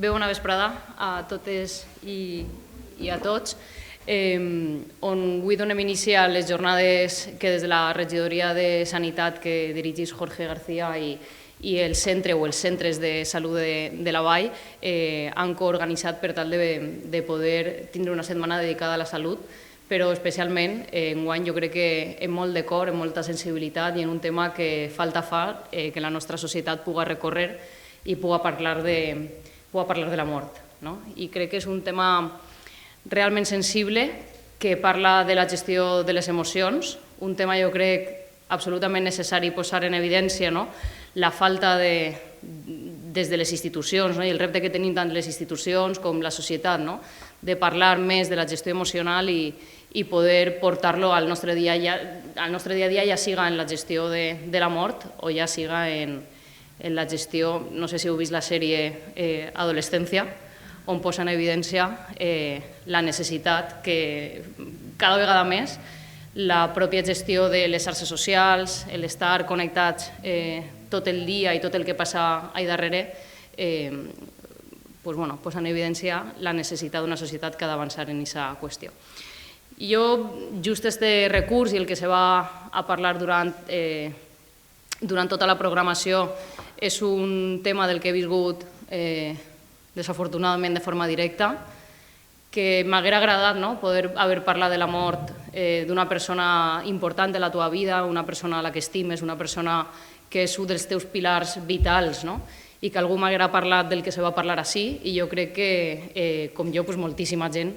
Bona vesprada a totes i a tots, on avui donem inici a les jornades que des de la regidoria de Sanitat que dirigís Jorge García i el centre o els centres de salut de la Vall han coorganitzat per tal de poder tindre una setmana dedicada a la salut, però especialment enguany jo crec que amb molt de cor, amb molta sensibilitat i en un tema que falta fa que la nostra societat pugui recórrer i pugui parlar de la mort. I crec que és un tema realment sensible que parla de la gestió de les emocions, un tema jo crec absolutament necessari posar en evidència la falta des de les institucions i el repte que tenim tant les institucions com la societat de parlar més de la gestió emocional i poder portar-lo al nostre dia a dia, ja siga en la gestió de la mort o ja siga en la gestió, no sé si heu vist la sèrie Adolescència, on posa en evidència la necessitat que cada vegada més la pròpia gestió de les xarxes socials, l'estar connectats tot el dia i tot el que passa allà darrere, posa en evidència la necessitat d'una societat que ha d'avançar en aquesta qüestió. Jo, just este recurs i el que se va a parlar durant tota la programació és un tema del que he viscut desafortunadament de forma directa, que m'haguera agradat poder haver parlat de la mort d'una persona important de la teva vida, una persona a la que estimes, una persona que és un dels teus pilars vitals, i que algú m'haguera parlat del que se va parlar així, i jo crec que, com jo, moltíssima gent,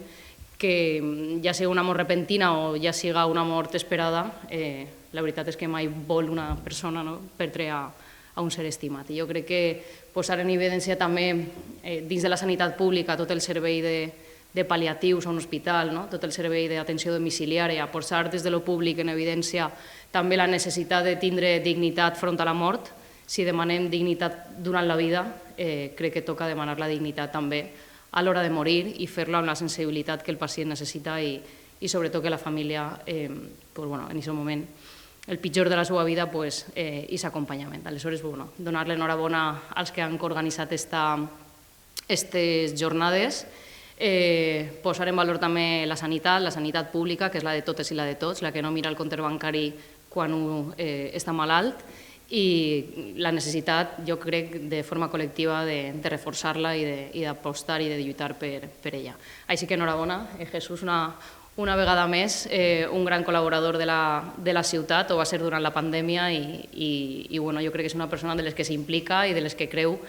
que ja sigui una mort repentina o ja siga una mort esperada, la veritat és que mai vol una persona perdre a un ser estimat. I jo crec que posar en evidència també dins de la sanitat pública tot el servei de pal·liatius a un hospital, tot el servei d'atenció domiciliària, posar des de lo públic en evidència també la necessitat de tindre dignitat front a la mort. Si demanem dignitat durant la vida, crec que toca demanar la dignitat també a l'hora de morir i fer-lo amb la sensibilitat que el pacient necessita i sobretot que la família, en aquest moment, el pitjor de la seva vida, és aquest acompanyament. Aleshores, donar l'enhorabona als que han organitzat aquestes jornades, posar en valor també la sanitat pública, que és la de totes i la de tots, la que no mira el compte bancari quan un està malalt, i la necessitat, jo crec, de forma col·lectiva de reforçar-la i d'apostar i de lluitar per ella. Així que enhorabona, Jesús, una vegada més, un gran col·laborador de la ciutat, ho va ser durant la pandèmia i jo crec que és una persona de les que s'implica i de les que creu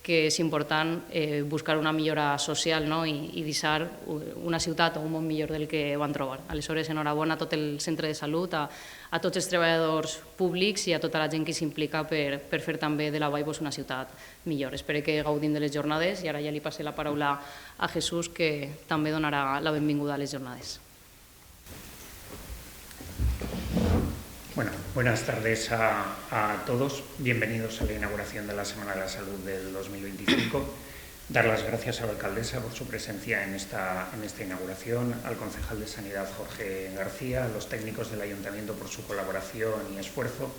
que és important buscar una millora social i deixar una ciutat o un món millor del que van trobar. Aleshores, enhorabona a tot el centre de salut, a tots els treballadors públics i a tota la gent que s'implica per fer també de la Vall una ciutat millor. Espero que gaudim de les jornades i ara ja li passo la paraula a Jesús, que també donarà la benvinguda a les jornades. Bueno, buenas tardes a todos. Bienvenidos a la inauguración de la Semana de la Salud del 2025. Dar las gracias a la alcaldesa por su presencia en esta inauguración, al concejal de Sanidad Jorge García, a los técnicos del Ayuntamiento por su colaboración y esfuerzo,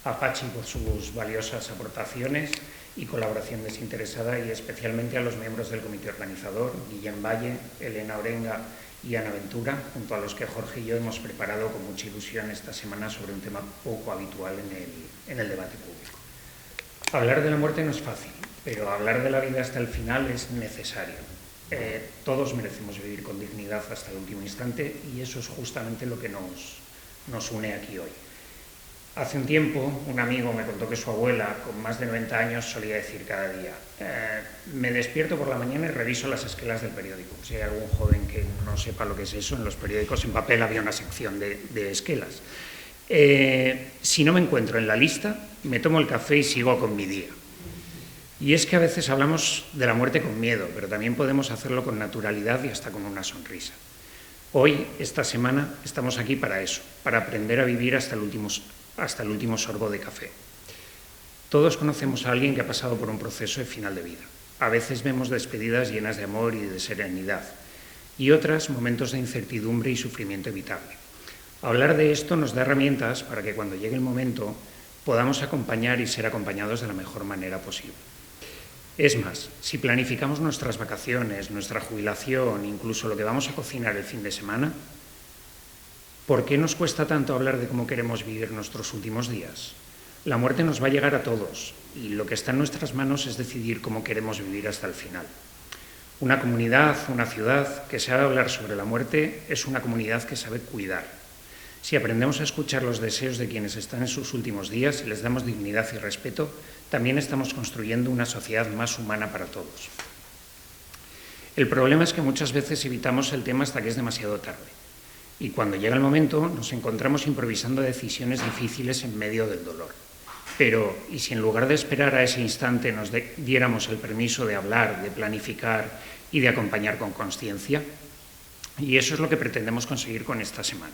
a Pachi por sus valiosas aportaciones y colaboración desinteresada y especialmente a los miembros del comité organizador, Guillem Valle, Elena Orenga y Ana Ventura, junto a los que Jorge y yo hemos preparado con mucha ilusión esta semana sobre un tema poco habitual en el debate público. Hablar de la muerte no es fácil, pero hablar de la vida hasta el final es necesario. Todos merecemos vivir con dignidad hasta el último instante y eso es justamente lo que nos une aquí hoy. Hace un tiempo un amigo me contó que su abuela, con más de 90 años, solía decir cada día: me despierto por la mañana y reviso las esquelas del periódico. Si hay algún joven que no sepa lo que es eso, en los periódicos en papel había una sección de esquelas. Si no me encuentro en la lista, me tomo el café y sigo con mi día. Y es que a veces hablamos de la muerte con miedo, pero también podemos hacerlo con naturalidad y hasta con una sonrisa. Hoy, esta semana, estamos aquí para eso, para aprender a vivir hasta el último sorbo de café. Todos conocemos a alguien que ha pasado por un proceso de final de vida. A veces vemos despedidas llenas de amor y de serenidad, y otras momentos de incertidumbre y sufrimiento evitable. Hablar de esto nos da herramientas para que cuando llegue el momento podamos acompañar y ser acompañados de la mejor manera posible. Es más, si planificamos nuestras vacaciones, nuestra jubilación, incluso lo que vamos a cocinar el fin de semana, ¿por qué nos cuesta tanto hablar de cómo queremos vivir nuestros últimos días? La muerte nos va a llegar a todos y lo que está en nuestras manos es decidir cómo queremos vivir hasta el final. Una comunidad, una ciudad que sabe hablar sobre la muerte es una comunidad que sabe cuidar. Si aprendemos a escuchar los deseos de quienes están en sus últimos días y les damos dignidad y respeto, también estamos construyendo una sociedad más humana para todos. El problema es que muchas veces evitamos el tema hasta que es demasiado tarde. Y cuando llega el momento nos encontramos improvisando decisiones difíciles en medio del dolor. Pero, ¿y si en lugar de esperar a ese instante nos diéramos el permiso de hablar, de planificar y de acompañar con consciencia? Y eso es lo que pretendemos conseguir con esta semana.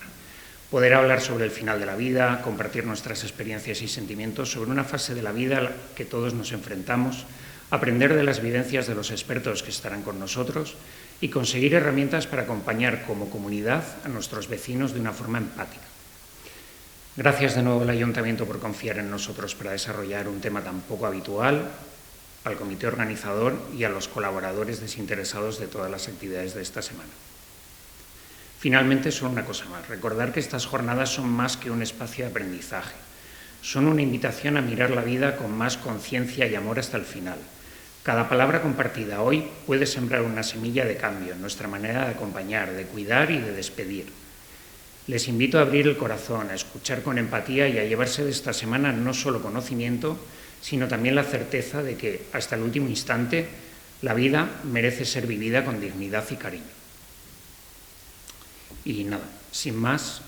Poder hablar sobre el final de la vida, compartir nuestras experiencias y sentimientos sobre una fase de la vida a la que todos nos enfrentamos, aprender de las vivencias de los expertos que estarán con nosotros y conseguir herramientas para acompañar como comunidad a nuestros vecinos de una forma empática. Gracias de nuevo al Ayuntamiento por confiar en nosotros para desarrollar un tema tan poco habitual, al comité organizador y a los colaboradores desinteresados de todas las actividades de esta semana. Finalmente, solo una cosa más, recordar que estas jornadas son más que un espacio de aprendizaje, son una invitación a mirar la vida con más conciencia y amor hasta el final. Cada palabra compartida hoy puede sembrar una semilla de cambio en nuestra manera de acompañar, de cuidar y de despedir. Les invito a abrir el corazón, a escuchar con empatía y a llevarse de esta semana no solo conocimiento, sino también la certeza de que, hasta el último instante, la vida merece ser vivida con dignidad y cariño. Y nada, sin más,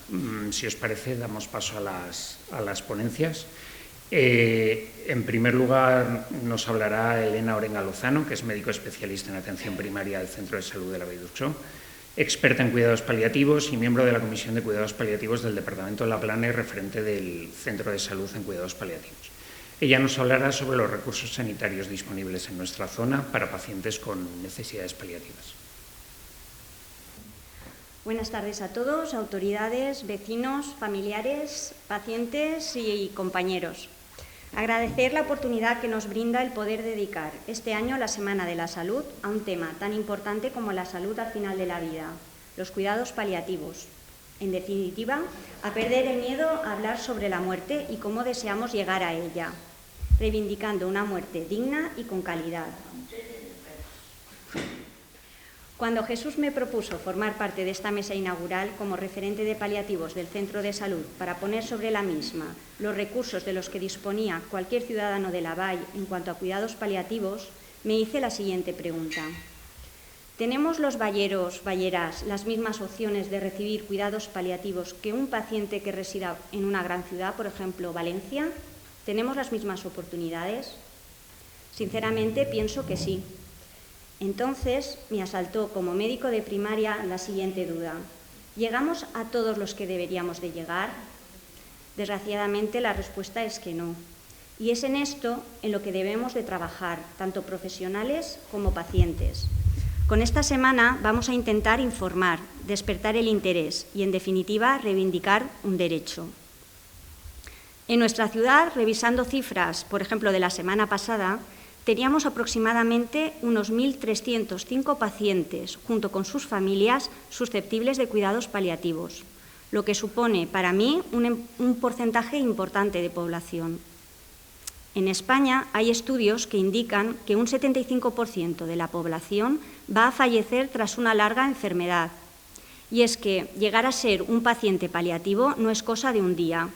si os parece, damos paso a las ponencias. En primer lugar, nos hablará Elena Orenga Lozano, que es médico especialista en atención primaria del Centro de Salud de la Vall d'Uixó, experta en cuidados paliativos y miembro de la Comisión de Cuidados Paliativos del Departamento de La Plana y referente del Centro de Salud en Cuidados Paliativos. Ella nos hablará sobre los recursos sanitarios disponibles en nuestra zona para pacientes con necesidades paliativas. Buenas tardes a todos, autoridades, vecinos, familiares, pacientes y compañeros. Agradecer la oportunidad que nos brinda el poder dedicar este año la Semana de la Salud a un tema tan importante como la salud al final de la vida, los cuidados paliativos. En definitiva, a perder el miedo a hablar sobre la muerte y cómo deseamos llegar a ella, reivindicando una muerte digna y con calidad. Cuando Jesús me propuso formar parte de esta mesa inaugural como referente de paliativos del Centro de Salud para poner sobre la misma los recursos de los que disponía cualquier ciudadano de la Vall en cuanto a cuidados paliativos, me hice la siguiente pregunta. ¿Tenemos los valleros, valleras, las mismas opciones de recibir cuidados paliativos que un paciente que resida en una gran ciudad, por ejemplo, Valencia? ¿Tenemos las mismas oportunidades? Sinceramente, pienso que sí. Entonces me asaltó como médico de primaria la siguiente duda. ¿Llegamos a todos los que deberíamos de llegar? Desgraciadamente la respuesta es que no. Y es en esto en lo que debemos de trabajar, tanto profesionales como pacientes. Con esta semana vamos a intentar informar, despertar el interés y, en definitiva, reivindicar un derecho. En nuestra ciudad, revisando cifras, por ejemplo, de la semana pasada, teníamos aproximadamente unos 1.305 pacientes, junto con sus familias, susceptibles de cuidados paliativos, lo que supone para mí un porcentaje importante de población. En España hay estudios que indican que un 75% de la población va a fallecer tras una larga enfermedad. Y es que llegar a ser un paciente paliativo no es cosa de un día,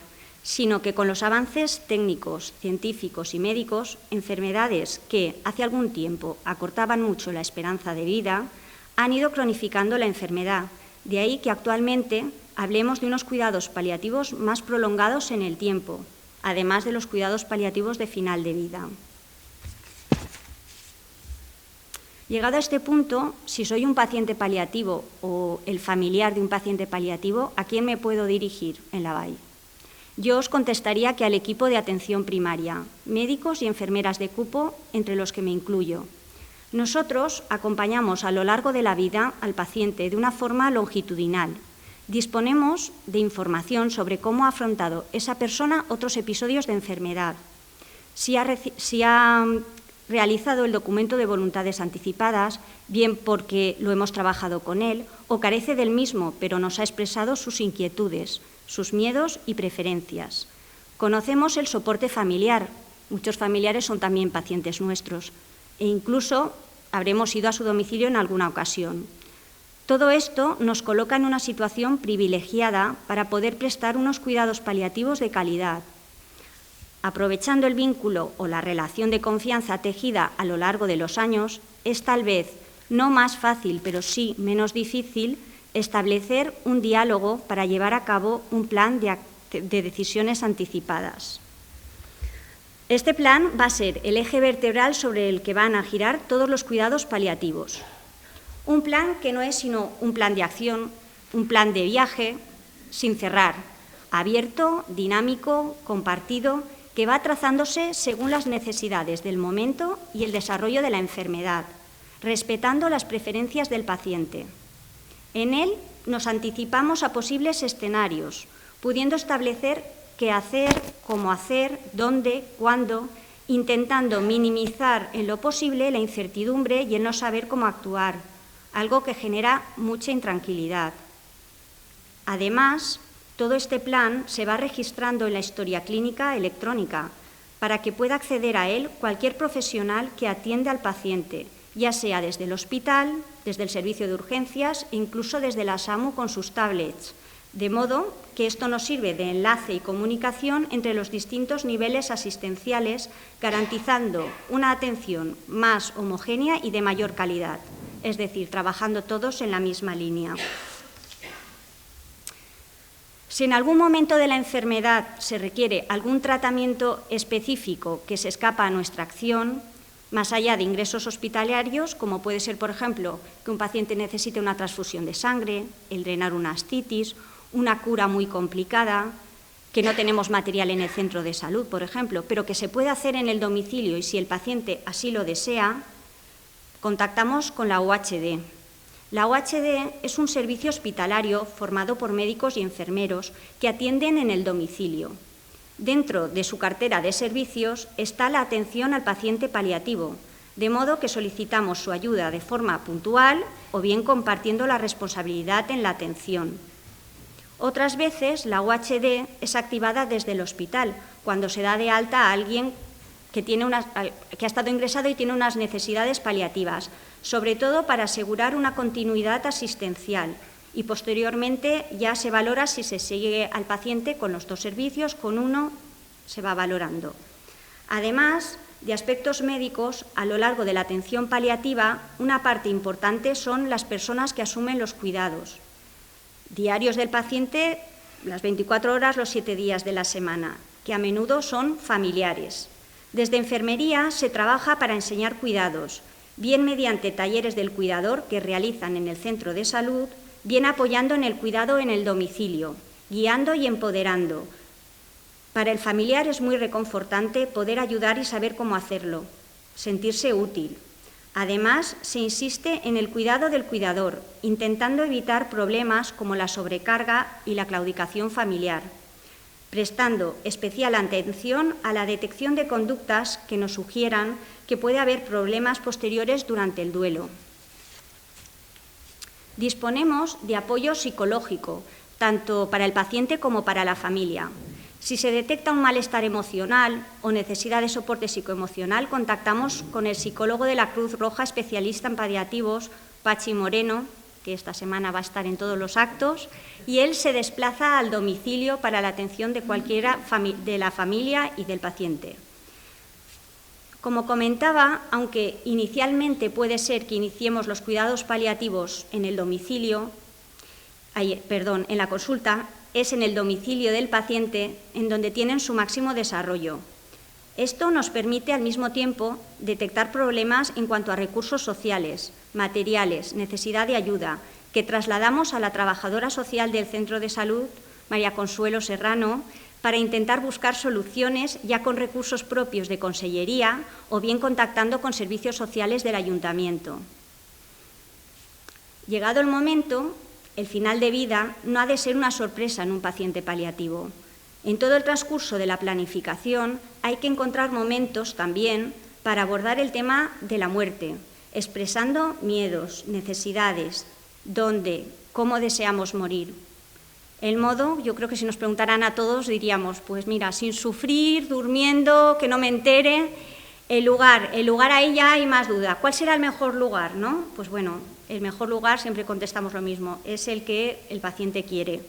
sino que con los avances técnicos, científicos y médicos, enfermedades que hace algún tiempo acortaban mucho la esperanza de vida, han ido cronificando la enfermedad. De ahí que actualmente hablemos de unos cuidados paliativos más prolongados en el tiempo, además de los cuidados paliativos de final de vida. Llegado a este punto, si soy un paciente paliativo o el familiar de un paciente paliativo, ¿a quién me puedo dirigir en la Vall? Yo os contestaría que al equipo de atención primaria, médicos y enfermeras de cupo, entre los que me incluyo. Nosotros acompañamos a lo largo de la vida al paciente de una forma longitudinal. Disponemos de información sobre cómo ha afrontado esa persona otros episodios de enfermedad, si ha realizado el documento de voluntades anticipadas, bien porque lo hemos trabajado con él, o carece del mismo, pero nos ha expresado sus inquietudes, sus miedos y preferencias. Conocemos el soporte familiar. Muchos familiares son también pacientes nuestros e incluso habremos ido a su domicilio en alguna ocasión. Todo esto nos coloca en una situación privilegiada para poder prestar unos cuidados paliativos de calidad. Aprovechando el vínculo o la relación de confianza tejida a lo largo de los años, es tal vez no más fácil, pero sí menos difícil, establecer un diálogo para llevar a cabo un plan de decisiones anticipadas. Este plan va a ser el eje vertebral sobre el que van a girar todos los cuidados paliativos. Un plan que no es sino un plan de acción, un plan de viaje, sin cerrar, abierto, dinámico, compartido, que va trazándose según las necesidades del momento y el desarrollo de la enfermedad, respetando las preferencias del paciente. En él nos anticipamos a posibles escenarios, pudiendo establecer qué hacer, cómo hacer, dónde, cuándo, intentando minimizar en lo posible la incertidumbre y el no saber cómo actuar, algo que genera mucha intranquilidad. Además, todo este plan se va registrando en la historia clínica electrónica para que pueda acceder a él cualquier profesional que atiende al paciente, ya sea desde el hospital, desde el servicio de urgencias e incluso desde la SAMU con sus tablets, de modo que esto nos sirve de enlace y comunicación entre los distintos niveles asistenciales, garantizando una atención más homogénea y de mayor calidad, es decir, trabajando todos en la misma línea. Si en algún momento de la enfermedad se requiere algún tratamiento específico que se escapa a nuestra acción, más allá de ingresos hospitalarios, como puede ser, por ejemplo, que un paciente necesite una transfusión de sangre, el drenar una ascitis, una cura muy complicada, que no tenemos material en el centro de salud, por ejemplo, pero que se puede hacer en el domicilio y si el paciente así lo desea, contactamos con la UHD. La UHD es un servicio hospitalario formado por médicos y enfermeros que atienden en el domicilio. Dentro de su cartera de servicios está la atención al paciente paliativo, de modo que solicitamos su ayuda de forma puntual o bien compartiendo la responsabilidad en la atención. Otras veces la UHD es activada desde el hospital, cuando se da de alta a alguien que ha estado ingresado y tiene unas necesidades paliativas, sobre todo para asegurar una continuidad asistencial y posteriormente ya se valora si se sigue al paciente con los dos servicios, con uno se va valorando. Además de aspectos médicos, a lo largo de la atención paliativa, una parte importante son las personas que asumen los cuidados diarios del paciente, las 24 horas, los 7 días de la semana, que a menudo son familiares. Desde enfermería se trabaja para enseñar cuidados, bien mediante talleres del cuidador que realizan en el centro de salud, bien apoyando en el cuidado en el domicilio, guiando y empoderando. Para el familiar es muy reconfortante poder ayudar y saber cómo hacerlo, sentirse útil. Además, se insiste en el cuidado del cuidador, intentando evitar problemas como la sobrecarga y la claudicación familiar, prestando especial atención a la detección de conductas que nos sugieran que puede haber problemas posteriores durante el duelo. Disponemos de apoyo psicológico, tanto para el paciente como para la familia. Si se detecta un malestar emocional o necesidad de soporte psicoemocional, contactamos con el psicólogo de la Cruz Roja especialista en paliativos, Pachi Moreno, que esta semana va a estar en todos los actos, y él se desplaza al domicilio para la atención de cualquiera de la familia y del paciente. Como comentaba, aunque inicialmente puede ser que iniciemos los cuidados paliativos en el domicilio, en la consulta, es en el domicilio del paciente en donde tienen su máximo desarrollo. Esto nos permite al mismo tiempo detectar problemas en cuanto a recursos sociales, materiales, necesidad de ayuda, que trasladamos a la trabajadora social del centro de salud, María Consuelo Serrano, para intentar buscar soluciones ya con recursos propios de consellería o bien contactando con servicios sociales del ayuntamiento. Llegado el momento, el final de vida no ha de ser una sorpresa en un paciente paliativo. En todo el transcurso de la planificación hay que encontrar momentos también para abordar el tema de la muerte, expresando miedos, necesidades, dónde, cómo deseamos morir. El modo, yo creo que si nos preguntaran a todos diríamos, pues mira, sin sufrir, durmiendo, que no me entere. El lugar ahí ya hay más duda. ¿Cuál será el mejor lugar, no? Pues bueno, el mejor lugar, siempre contestamos lo mismo, es el que el paciente quiere.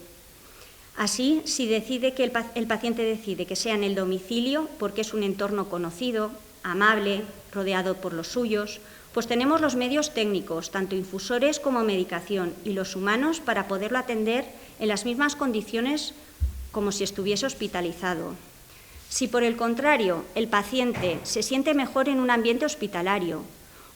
Así, si decide que el paciente decide que sea en el domicilio, porque es un entorno conocido, amable, rodeado por los suyos, pues tenemos los medios técnicos, tanto infusores como medicación, y los humanos para poderlo atender en las mismas condiciones como si estuviese hospitalizado. Si, por el contrario, el paciente se siente mejor en un ambiente hospitalario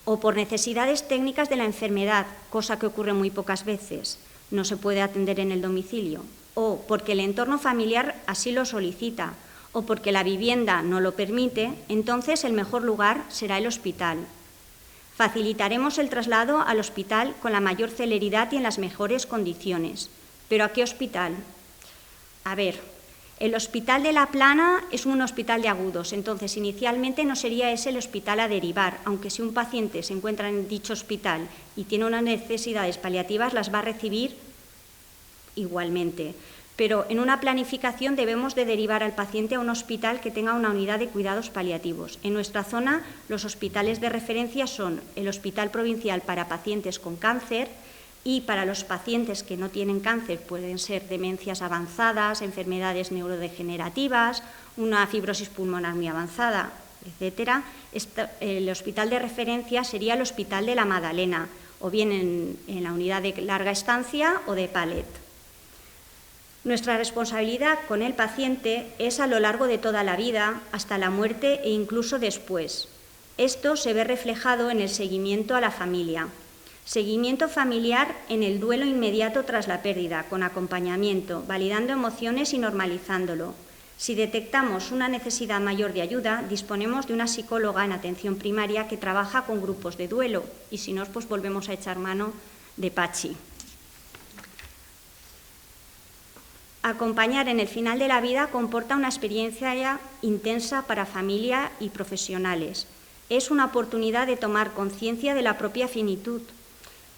o por necesidades técnicas de la enfermedad, cosa que ocurre muy pocas veces, no se puede atender en el domicilio, o porque el entorno familiar así lo solicita, o porque la vivienda no lo permite, entonces el mejor lugar será el hospital. Facilitaremos el traslado al hospital con la mayor celeridad y en las mejores condiciones. ¿Pero a qué hospital? A ver, el Hospital de La Plana es un hospital de agudos, entonces inicialmente no sería ese el hospital a derivar, aunque si un paciente se encuentra en dicho hospital y tiene unas necesidades paliativas, las va a recibir igualmente. Pero en una planificación debemos de derivar al paciente a un hospital que tenga una unidad de cuidados paliativos. En nuestra zona, los hospitales de referencia son el Hospital Provincial para pacientes con cáncer y para los pacientes que no tienen cáncer pueden ser demencias avanzadas, enfermedades neurodegenerativas, una fibrosis pulmonar muy avanzada, etc. El hospital de referencia sería el Hospital de la Madalena, o bien en la unidad de larga estancia o de Palet. Nuestra responsabilidad con el paciente es a lo largo de toda la vida, hasta la muerte e incluso después. Esto se ve reflejado en el seguimiento a la familia. Seguimiento familiar en el duelo inmediato tras la pérdida, con acompañamiento, validando emociones y normalizándolo. Si detectamos una necesidad mayor de ayuda, disponemos de una psicóloga en atención primaria que trabaja con grupos de duelo y si no, pues volvemos a echar mano de Pachi. Acompañar en el final de la vida comporta una experiencia intensa para familia y profesionales. Es una oportunidad de tomar conciencia de la propia finitud.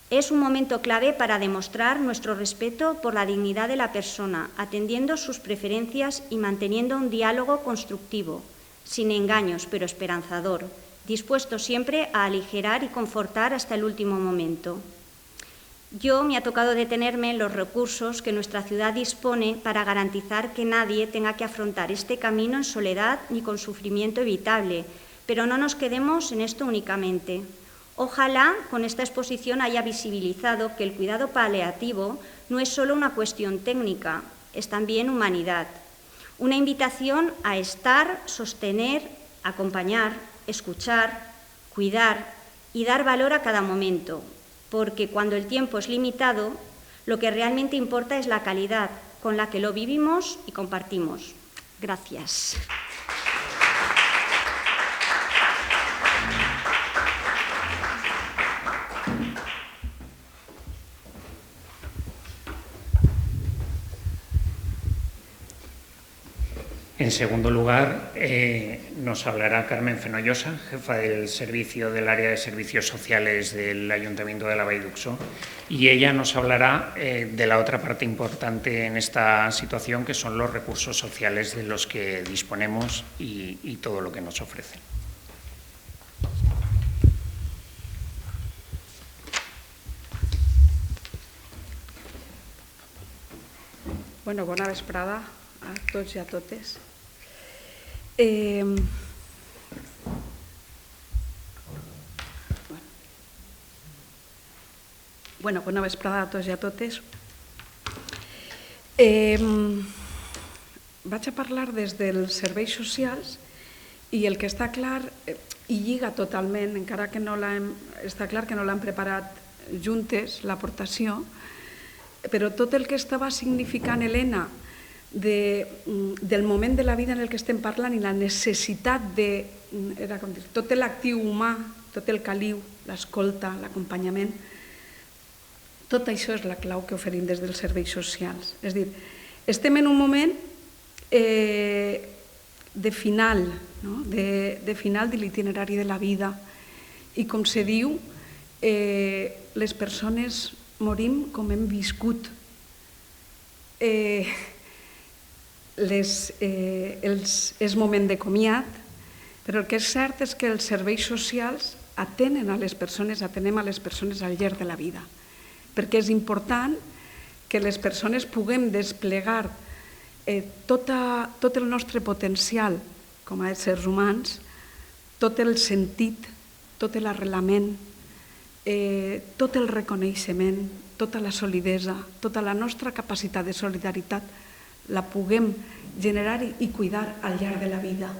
Es un momento clave para demostrar nuestro respeto por la dignidad de la persona, atendiendo sus preferencias y manteniendo un diálogo constructivo, sin engaños, pero esperanzador, dispuesto siempre a aligerar y confortar hasta el último momento. Yo me ha tocado detenerme en los recursos que nuestra ciudad dispone para garantizar que nadie tenga que afrontar este camino en soledad ni con sufrimiento evitable, pero no nos quedemos en esto únicamente. Ojalá con esta exposición haya visibilizado que el cuidado paliativo no es solo una cuestión técnica, es también humanidad. Una invitación a estar, sostener, acompañar, escuchar, cuidar y dar valor a cada momento, porque cuando el tiempo es limitado, lo que realmente importa es la calidad con la que lo vivimos y compartimos. Gracias. En segundo lugar, nos hablará Carmen Fenollosa, jefa del servicio del área de servicios sociales del Ayuntamiento de la Vall d'Uixó, y ella nos hablará de la otra parte importante en esta situación, que son los recursos sociales de los que disponemos y todo lo que nos ofrecen. Bueno, bona vesprada a tots i a totes. Bona vesprada a tots i a totes. Vaig a parlar des dels serveis socials i el que està clar, i lliga totalment, encara que està clar que no l'hem preparat juntes, l'aportació, però tot el que estava significant Helena del moment de la vida en el que estem parlant i la necessitat de tot l'actiu humà, tot el caliu, l'escolta, l'acompanyament, tot això és la clau que oferim des dels serveis socials. És a dir, estem en un moment de final, no? de final de l'itinerari de la vida. I com se diu, les persones morim com hem viscut. És moment de comiat, però el que és cert és que els serveis socials atenem a les persones al llarg de la vida, perquè és important que les persones puguem desplegar tot el nostre potencial com a éssers humans, tot el sentit, tot l'arrelament, tot el reconeixement, tota la solidesa, tota la nostra capacitat de solidaritat la puguem generar i cuidar al llarg de la vida.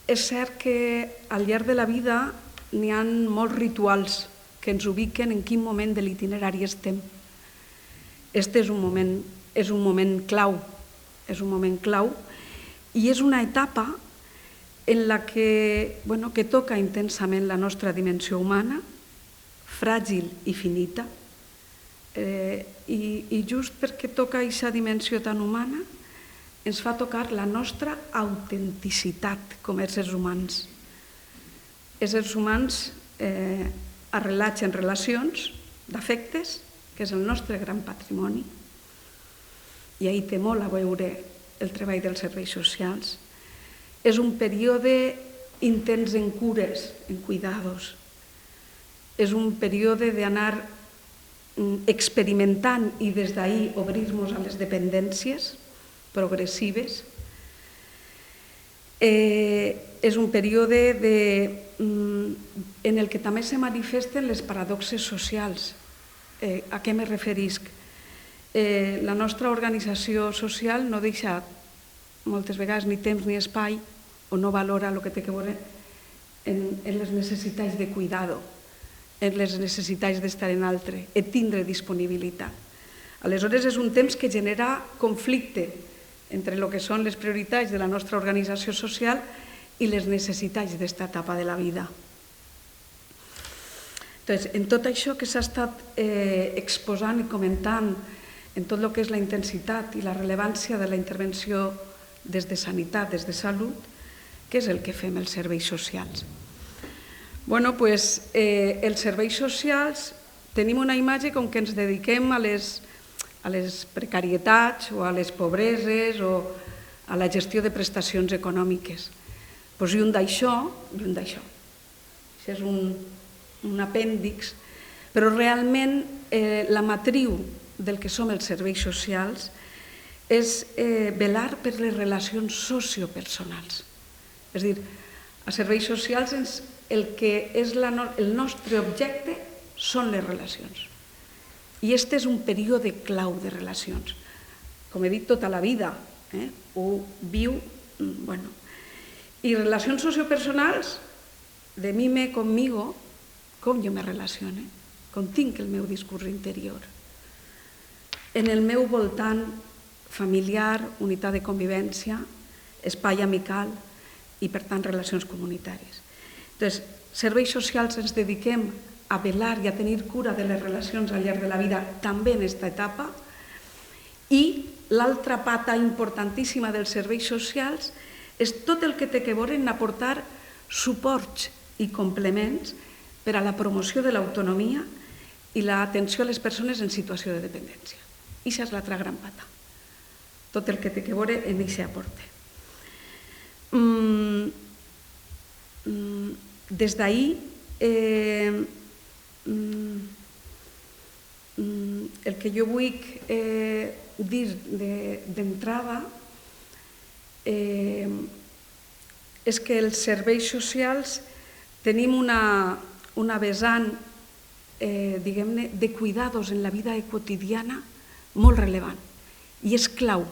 És cert que al llarg de la vida n'hi ha molts rituals que ens ubiquen en quin moment de l'itinerari estem. Este és un moment clau, i és una etapa en la que toca intensament la nostra dimensió humana, fràgil i finita, i just perquè toca aquesta dimensió tan humana ens fa tocar la nostra autenticitat com a éssers humans. Éssers humans arrelats en relacions d'afectes, que és el nostre gran patrimoni, i ahir té molt a veure el treball dels serveis socials. És un període intens en cures, en cuidados. És un període d'anar experimentant i des d'ahir obrir-nos a les dependències progressives. És un període en el que també se manifesten les paradoxes socials. A què me referisc? La nostra organització social no deixa moltes vegades ni temps ni espai o no valora el que té a veure en les necessitats de cuidado, en les necessitats d'estar en altre, de tindre disponibilitat. Aleshores és un temps que genera conflicte entre el que són les prioritats de la nostra organització social i les necessitats d'esta etapa de la vida. En tot això que s'ha estat exposant i comentant, en tot el que és la intensitat i la rellevància de la intervenció des de sanitat, des de salut, què és el que fem els serveis socials? Els serveis socials tenim una imatge com que ens dediquem a les precarietats o a les pobreses o a la gestió de prestacions econòmiques. Lluny d'això. Això és un apèndix, però realment la matriu del que som els serveis socials és velar per les relacions sociopersonals. És a dir, als serveis socials el que és el nostre objecte són les relacions. I este és un període clau de relacions. Com he dit, tota la vida ho viu. I relacions sociopersonals, de mi, me, conmigo, com jo me relacione, com tinc el meu discurs interior. En el meu voltant familiar, unitat de convivència, espai amical i, per tant, relacions comunitàries. Serveis socials ens dediquem a velar i a tenir cura de les relacions al llarg de la vida, també en aquesta etapa, i l'altra pata importantíssima dels serveis socials és tot el que té a veure en aportar suports i complements per a la promoció de l'autonomia i l'atenció a les persones en situació de dependència. Ixa és l'altra gran pata. Tot el que té a veure en aquest aporte. Des d'ahir, el que jo vull dir d'entrada és que els serveis socials tenim una vessant, diguem-ne, de cuidados en la vida quotidiana molt rellevant i és clau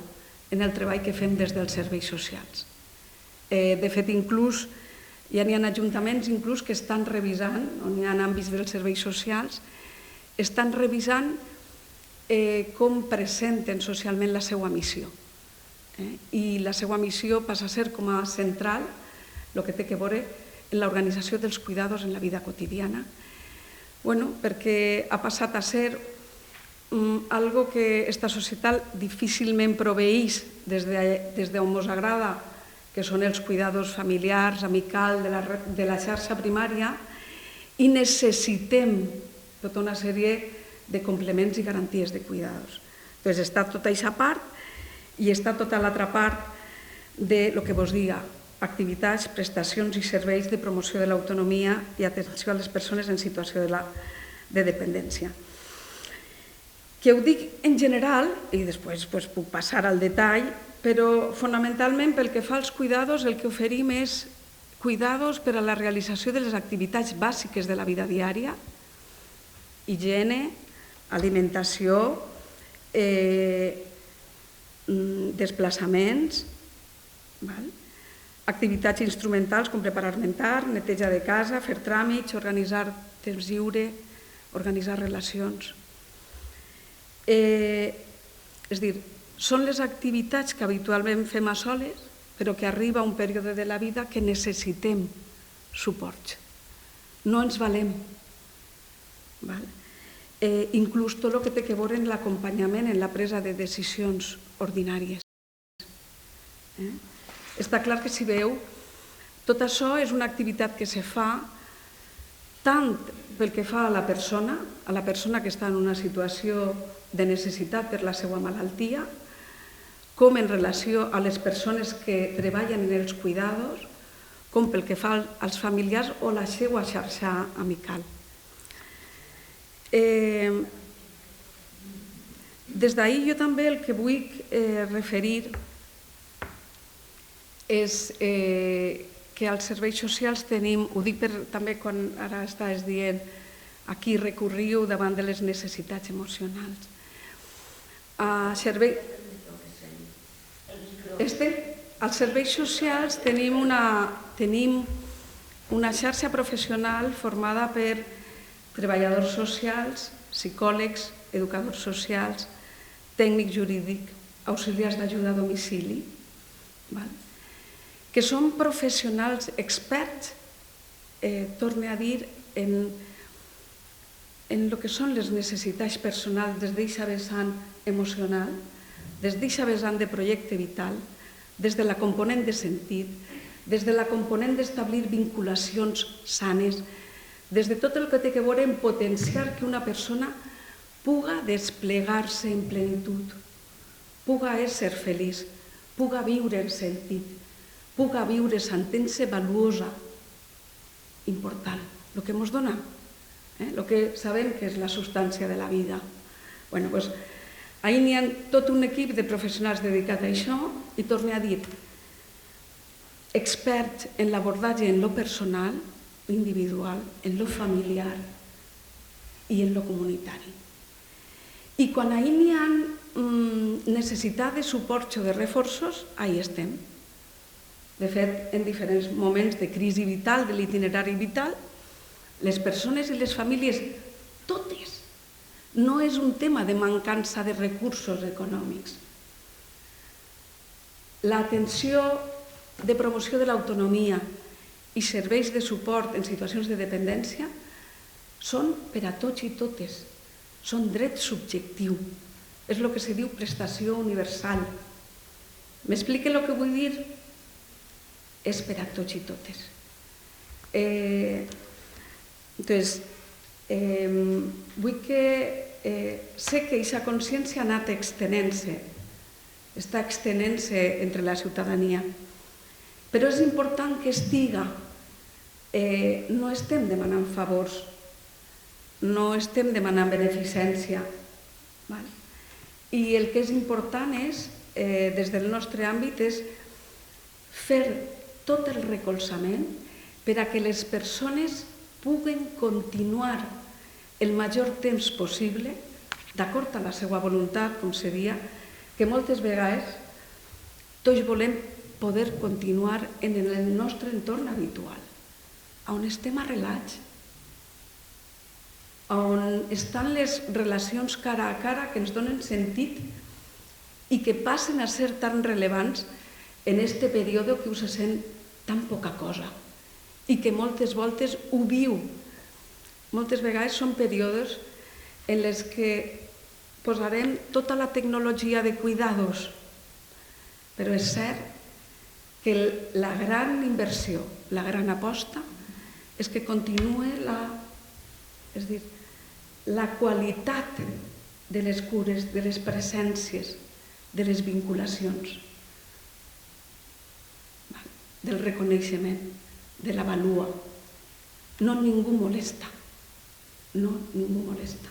en el treball que fem des dels serveis socials. De fet, inclús ja n'hi ha ajuntaments que estan revisant, on hi ha àmbits dels serveis socials, estan revisant com presenten socialment la seva missió. I la seva missió passa a ser com a central el que té a veure en l'organització dels cuidados en la vida quotidiana, perquè ha passat a ser algo que esta societat difícilment proveeix des d'on ens agrada, que són els cuidados familiars, amicals, de la xarxa primària, i necessitem tota una sèrie de complements i garanties de cuidados. Doncs està tota aquesta part i està tota l'altra part de lo que vos diga, activitats, prestacions i serveis de promoció de l'autonomia i atenció a les persones en situació de dependència. Que ho dic en general, i després puc passar al detall, però fonamentalment pel que fa als cuidados el que oferim és cuidados per a la realització de les activitats bàsiques de la vida diària, higiene, alimentació, desplaçaments, activitats instrumentals com preparar menjar, neteja de casa, fer tràmits, organitzar temps lliure, organitzar relacions. És a dir, són les activitats que habitualment fem a soles, però que arriba un període de la vida que necessitem suports. No ens valem. Inclús tot el que té a veure amb l'acompanyament en la presa de decisions ordinàries. Està clar que si veu, tot això és una activitat que se fa tant pel que fa a la persona que està en una situació de necessitat per la seva malaltia, com en relació a les persones que treballen en els cuidados, com pel que fa als familiars o la seva xarxa amical. Des d'ahir jo també el que vull referir és que als serveis socials tenim, ho dic també quan ara estàs dient, aquí recurriu davant de les necessitats emocionals. Als serveis socials tenim una xarxa professional formada per treballadors socials, psicòlegs, educadors socials, tècnic jurídic, auxiliars d'ajuda a domicili, que són professionals experts, torne a dir, en el que són les necessitats personals des d'aquesta vessant emocional, des d'aquesta vessant de projecte vital, des de la component de sentit, des de la component d'establir vinculacions sanes, des de tot el que té a veure en potenciar que una persona puga desplegar-se en plenitud, puga ésser feliç, puga viure en sentit, puga viure sentint-se valuosa, important, el que ens dona, el que sabem que és la substància de la vida. Ahir n'hi ha tot un equip de professionals dedicat a això i torno a dir, experts en l'abordatge en lo personal, individual, en lo familiar i en lo comunitari. I quan ahir n'hi ha necessitat de suports o de reforços, ahir estem. De fet, en diferents moments de crisi vital, de l'itinerari vital, les persones i les famílies, totes, no és un tema de mancança de recursos econòmics. L'atenció de promoció de l'autonomia i serveis de suport en situacions de dependència són per a tots i totes, són dret subjectiu, és el que se diu prestació universal. M'explique el que vull dir? És per a tots i totes. Vull que sé que aquesta consciència ha anat extenent-se, està extenent-se entre la ciutadania, però és important que estiga. No estem demanant favors, no estem demanant beneficència. I el que és important és, des del nostre àmbit, és fer tot el recolzament per a que les persones puguen continuar el major temps possible, d'acord a la seva voluntat, com se dia, que moltes vegades tots volem poder continuar en el nostre entorn habitual, on estem arrelats, on estan les relacions cara a cara que ens donen sentit i que passen a ser tan rellevants en aquest període que us sent tan poca cosa i que moltes voltes ho viu. Moltes vegades són períodes en els que posarem tota la tecnologia de cuidados, però és cert que la gran inversió, la gran aposta, és que continuï la qualitat de les cures, de les presències, de les vinculacions, del reconeixement, de la valua. No ningú molesta. No ningú molesta.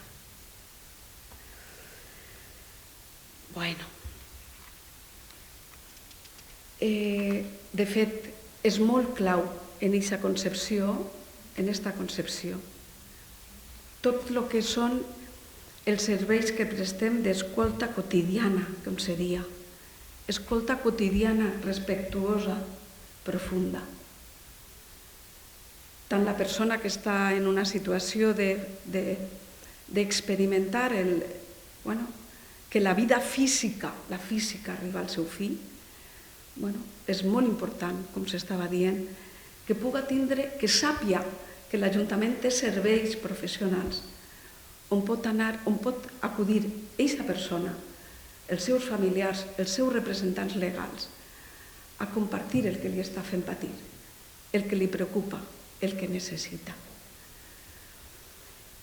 Bueno. De fet, és molt clau en aquesta concepció, tot el que són els serveis que prestem d'escolta quotidiana, com seria. Escolta quotidiana, respectuosa, profunda. Tant la persona que està en una situació d'experimentar que la vida física, arriba al seu fi, és molt important, com s'estava dient, que pugui tindre, que sàpia que l'Ajuntament té serveis professionals on pot acudir aquesta persona, els seus familiars, els seus representants legals, a compartir el que li està fent patir, el que li preocupa, el que necessita.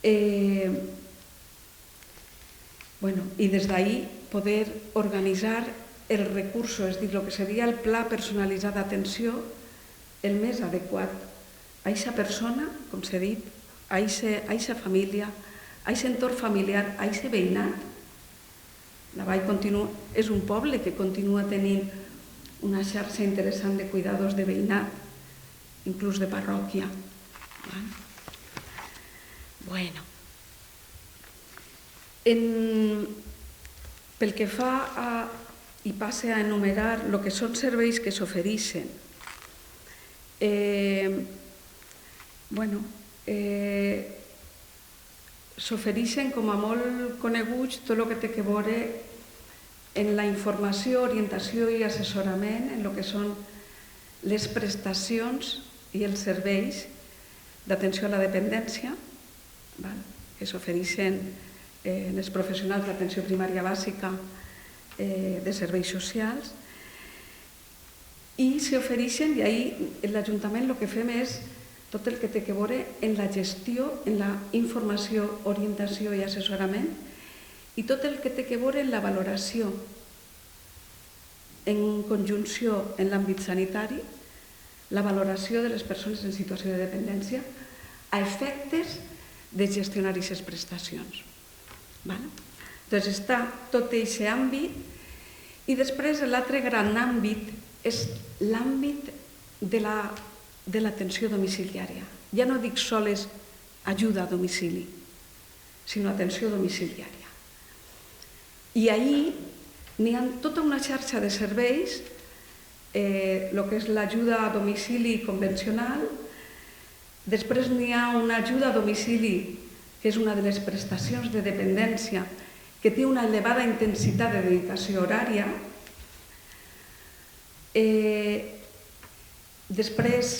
I des d'ahí poder organitzar el recurso, és a dir, el que seria el pla personalitzat d'atenció, el més adequat a aquesta persona, com s'ha dit, a aquesta família, a aquest entorn familiar, a aquest veïnat. La Vall és un poble que continua tenint una xarxa interessant de cuidados de veïnat, inclús de parròquia. Pel que fa i passe a enumerar el que són serveis que s'ofereixen, s'ofereixen com a molt coneguts tot el que té a veure en la informació, orientació i assessorament en el que són les prestacions i els serveis d'atenció a la dependència que s'ofereixen en els professionals d'atenció primària bàsica de serveis socials i s'ofereixen, i ahir l'Ajuntament el que fem és tot el que té a veure en la gestió, en la informació, orientació i assessorament i tot el que té a veure en la valoració en conjunció en l'àmbit sanitari, la valoració de les persones en situació de dependència a efectes de gestionar aquestes prestacions. Doncs està tot aquest àmbit i després l'altre gran àmbit és l'àmbit de l'atenció domiciliària. Ja no dic sols ajuda a domicili, sinó atenció domiciliària. I ahir n'hi ha tota una xarxa de serveis, el que és l'ajuda a domicili convencional, després n'hi ha una ajuda a domicili que és una de les prestacions de dependència que té una elevada intensitat de dedicació horària. Després,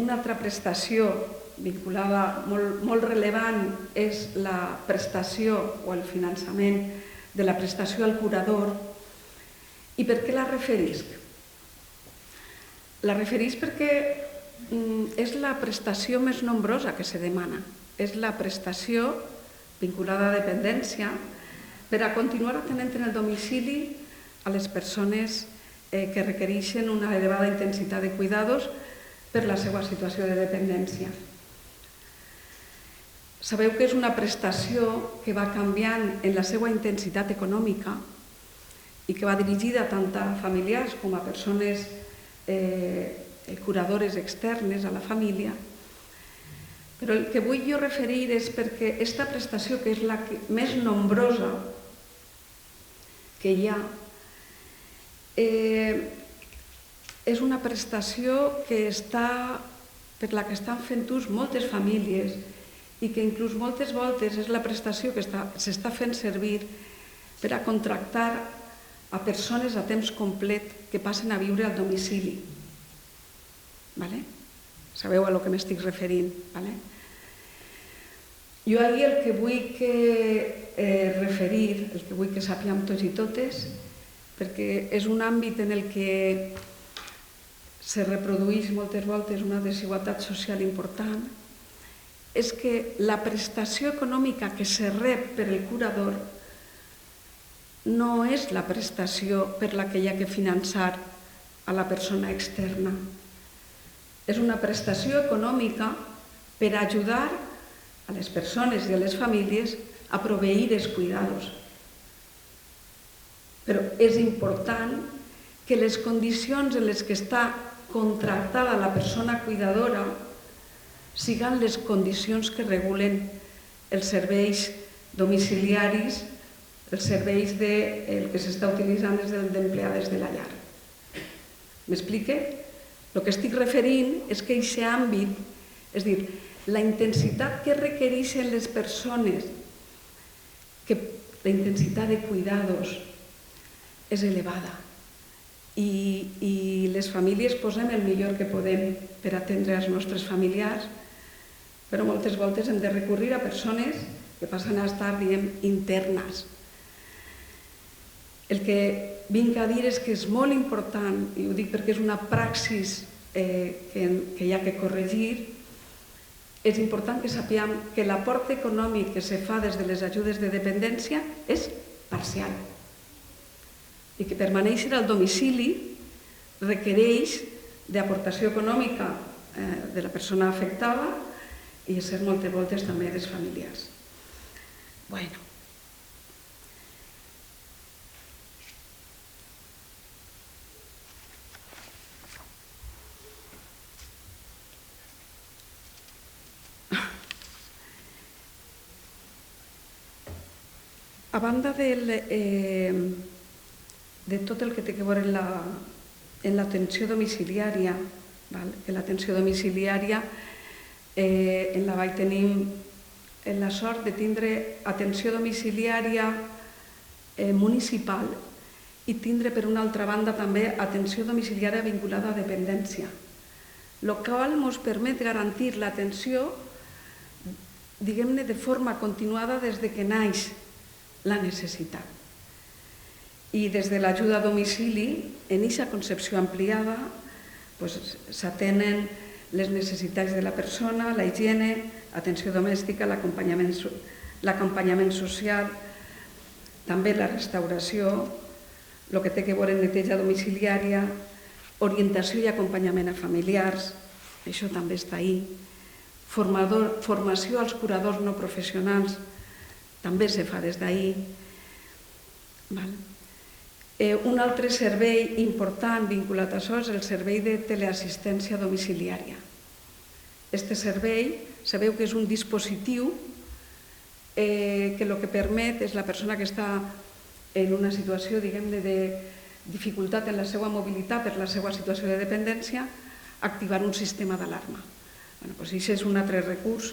una altra prestació vinculada molt rellevant és la prestació o el finançament de la prestació al curador. I per què la referisc? La referisc perquè és la prestació més nombrosa que se demana. És la prestació vinculada a dependència per a continuar atenent en el domicili a les persones que requereixen una elevada intensitat de cuidados per la seva situació de dependència. Sabeu que és una prestació que va canviant en la seva intensitat econòmica i que va dirigida tant a familiars com a persones curadores externes a la família. Però el que vull jo referir és perquè aquesta prestació, que és la més nombrosa que hi ha, és una prestació per la que estan fent ús moltes famílies i que inclús moltes voltes és la prestació que s'està fent servir per a contractar a persones a temps complet que passen a viure al domicili. Sabeu a lo que m'estic referint. Jo ahir el que vull referir, el que vull que sapiguem tots i totes, perquè és un àmbit en el que se reprodueix moltes voltes una desigualtat social important, és que la prestació econòmica que se rep per el curador no és la prestació per la que hi ha que finançar a la persona externa. És una prestació econòmica per ajudar a les persones i a les famílies a proveir els cuidados. Però és important que les condicions en les que està contractada la persona cuidadora siguin les condicions que regulen els serveis domiciliaris, els serveis el que s'està utilitzant des d'empleades de la llar. M'explique? El que estic referint és que aquest àmbit, és a dir, la intensitat que requereixen les persones, la intensitat de cuidados és elevada i les famílies posem el millor que podem per atendre els nostres familiars, però moltes voltes hem de recurrir a persones que passen a estar, diguem, internes. El que vinc a dir és que és molt important, i ho dic perquè és una praxis que hi ha que corregir, és important que sapiguem que l'aport econòmic que se fa des de les ajudes de dependència és parcial i que permanèixer al domicili requereix d'aportació econòmica de la persona afectada i ser moltes voltes també dels familiars. Bueno. A banda de tot el que té a veure en l'atenció domiciliària, que l'atenció domiciliària en la Vall tenim la sort de tindre atenció domiciliària municipal i tindre per una altra banda també atenció domiciliària vinculada a dependència, el qual ens permet garantir l'atenció, diguem-ne, de forma continuada des que naix la necessitat. I des de l'ajuda a domicili, en aquesta concepció ampliada, s'atenen les necessitats de la persona, la higiene, atenció domèstica, l'acompanyament social, també la restauració, el que té a veure amb neteja domiciliària, orientació i acompanyament a familiars, això també està ahí, formació als curadors no professionals, també se fa des d'ahir. Un altre servei important vinculat a això és el servei de teleassistència domiciliària. Aquest servei sabeu que és un dispositiu que el que permet és la persona que està en una situació, diguem-ne, de dificultat en la seva mobilitat per la seva situació de dependència, activar un sistema d'alarma. Això és un altre recurs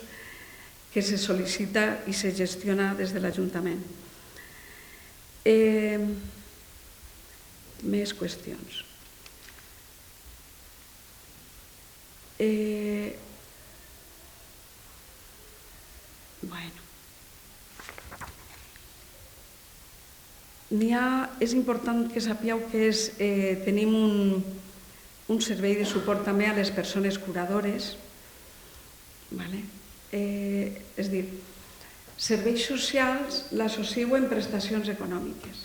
que se sol·licita i se gestiona des de l'Ajuntament. Més qüestions. És important que sapigueu que tenim un servei de suport també a les persones curadores. És a dir, serveis socials l'associeu amb prestacions econòmiques.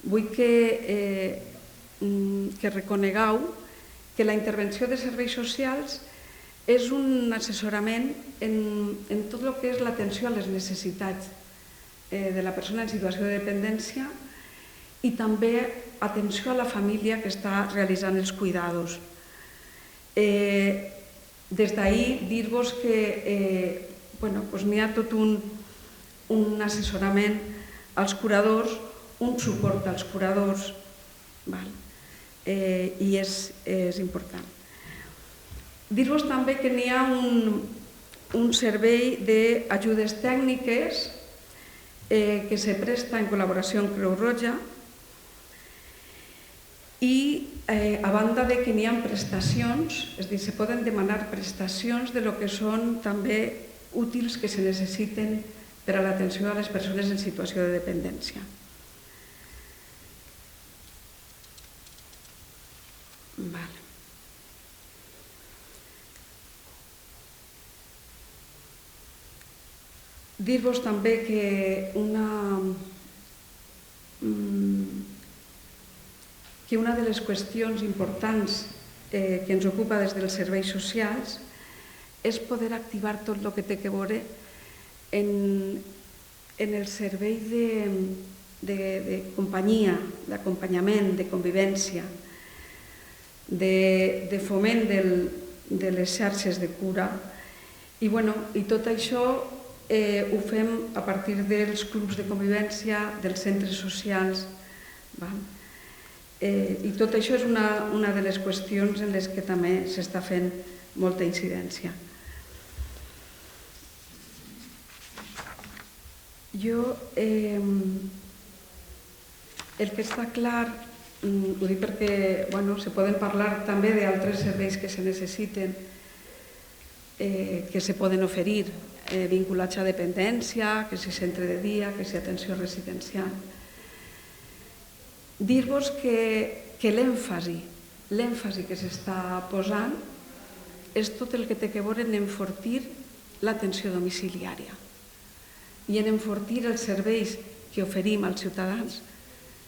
Vull que reconegueu que la intervenció de serveis socials és un assessorament en tot el que és l'atenció a les necessitats de la persona en situació de dependència i també atenció a la família que està realitzant els cuidados. Des d'ahir dir-vos que n'hi ha tot un assessorament als curadors, un suport als curadors, i és important. Dir-vos també que n'hi ha un servei d'ajudes tècniques que se presta en col·laboració amb Creu Roja i a banda de que n'hi ha prestacions, és a dir, se poden demanar prestacions de lo que són també útils que se necessiten per a l'atenció a les persones en situació de dependència. Vale. Dir-vos també que una de les qüestions importants que ens ocupa des dels serveis socials és poder activar tot el que té a veure en el servei de companyia, d'acompanyament, de convivència, de foment de les xarxes de cura. I tot això ho fem a partir dels clubs de convivència, dels centres socials. I tot això és una de les qüestions en les que també s'està fent molta incidència. El que està clar, ho dic perquè se poden parlar també d'altres serveis que se necessiten, que se poden oferir, vinculats a dependència, que si centre de dia, que si atenció residencial. Dir-vos que l'èmfasi que s'està posant és tot el que té a veure en enfortir l'atenció domiciliària i en enfortir els serveis que oferim als ciutadans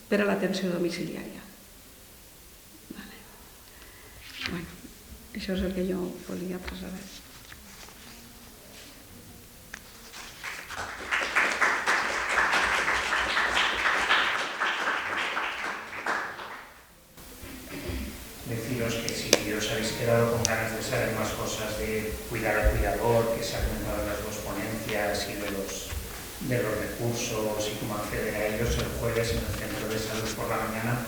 per a l'atenció domiciliària. Això és el que jo volia traslladar. Deciros que si os habéis quedado con ganas de saber más cosas de cuidar al cuidador, que se ha comentado en las dos ponencias, y de los recursos y cómo acceder a ellos, el jueves en el Centro de Salud por la mañana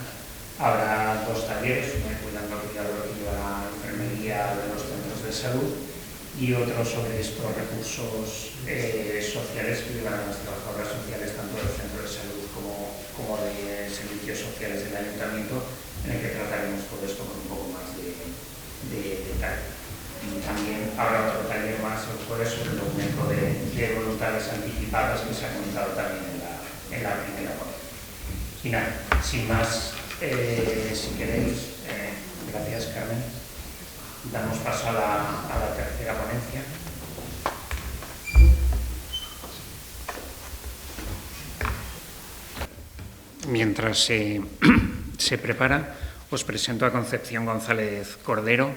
habrá dos talleres, uno de cuidando al cuidador que lleva la enfermería de los centros de salud y otro sobre estos recursos sociales que llevan a las trabajadoras sociales tanto del centro de salud como de servicios sociales del ayuntamiento, en el que trataremos todo esto con un poco más de detalle. Y también habrá otro taller más el jueves sobre el documento de voluntades anticipadas que se ha comentado también en la primera parte. Y nada, sin más, si queréis, gracias Carmen, damos paso a la tercera ponencia. Mientras se prepara, os presento a Concepción González Cordero.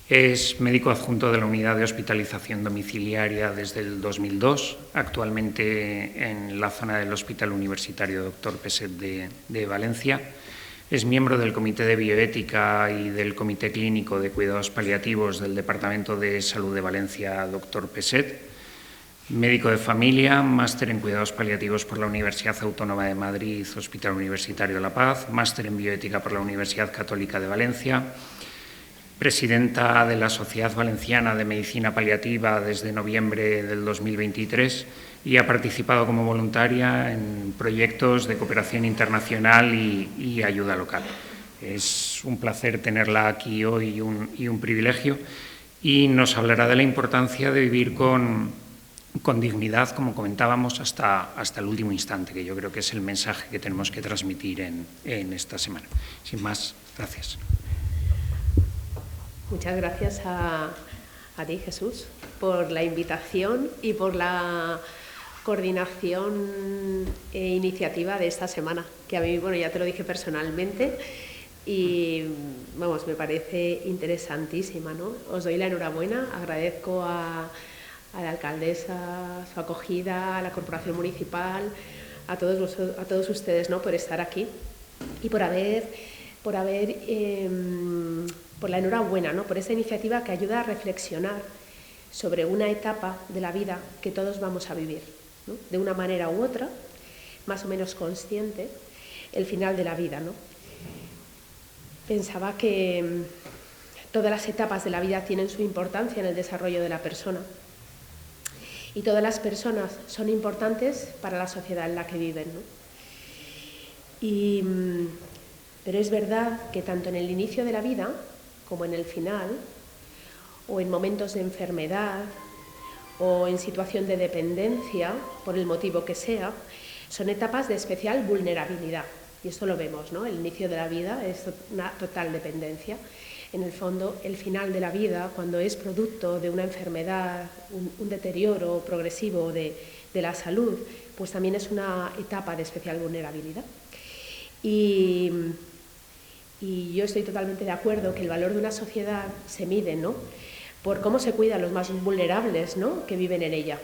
Es médico adjunto de la Unidad de Hospitalización Domiciliaria desde el 2002, actualmente en la zona del Hospital Universitario Dr. Peset de Valencia. Es miembro del Comité de Bioética y del Comité Clínico de Cuidados Paliativos del Departamento de Salud de Valencia Dr. Peset. Médico de familia, máster en Cuidados Paliativos por la Universidad Autónoma de Madrid, Hospital Universitario La Paz, máster en Bioética por la Universidad Católica de Valencia, presidenta de la Sociedad Valenciana de Medicina Paliativa desde noviembre del 2023 y ha participado como voluntaria en proyectos de cooperación internacional y ayuda local. Es un placer tenerla aquí hoy y un privilegio, y nos hablará de la importancia de vivir con dignidad, como comentábamos, hasta el último instante, que yo creo que es el mensaje que tenemos que transmitir en esta semana. Sin más, gracias. Muchas gracias a ti, Jesús, por la invitación y por la coordinación e iniciativa de esta semana, que a mí, ya te lo dije personalmente y, me parece interesantísima, ¿no? Os doy la enhorabuena, agradezco a la alcaldesa su acogida, a la corporación municipal, a todos ustedes, ¿no?, por estar aquí y por la enhorabuena, ¿no?, por esta iniciativa que ayuda a reflexionar sobre una etapa de la vida que todos vamos a vivir, ¿no?, de una manera u otra, más o menos consciente, el final de la vida, ¿no? Pensaba que todas las etapas de la vida tienen su importancia en el desarrollo de la persona, y todas las personas son importantes para la sociedad en la que viven, ¿no? Pero es verdad que tanto en el inicio de la vida como en el final, o en momentos de enfermedad, o en situación de dependencia, por el motivo que sea, son etapas de especial vulnerabilidad. Y esto lo vemos, ¿no? El inicio de la vida es una total dependencia. En el fondo, el final de la vida, cuando es producto de una enfermedad, un deterioro progresivo de la salud, pues también es una etapa de especial vulnerabilidad. Y yo estoy totalmente de acuerdo que el valor de una sociedad se mide, ¿no?, por cómo se cuidan los más vulnerables, ¿no?, que viven en ella.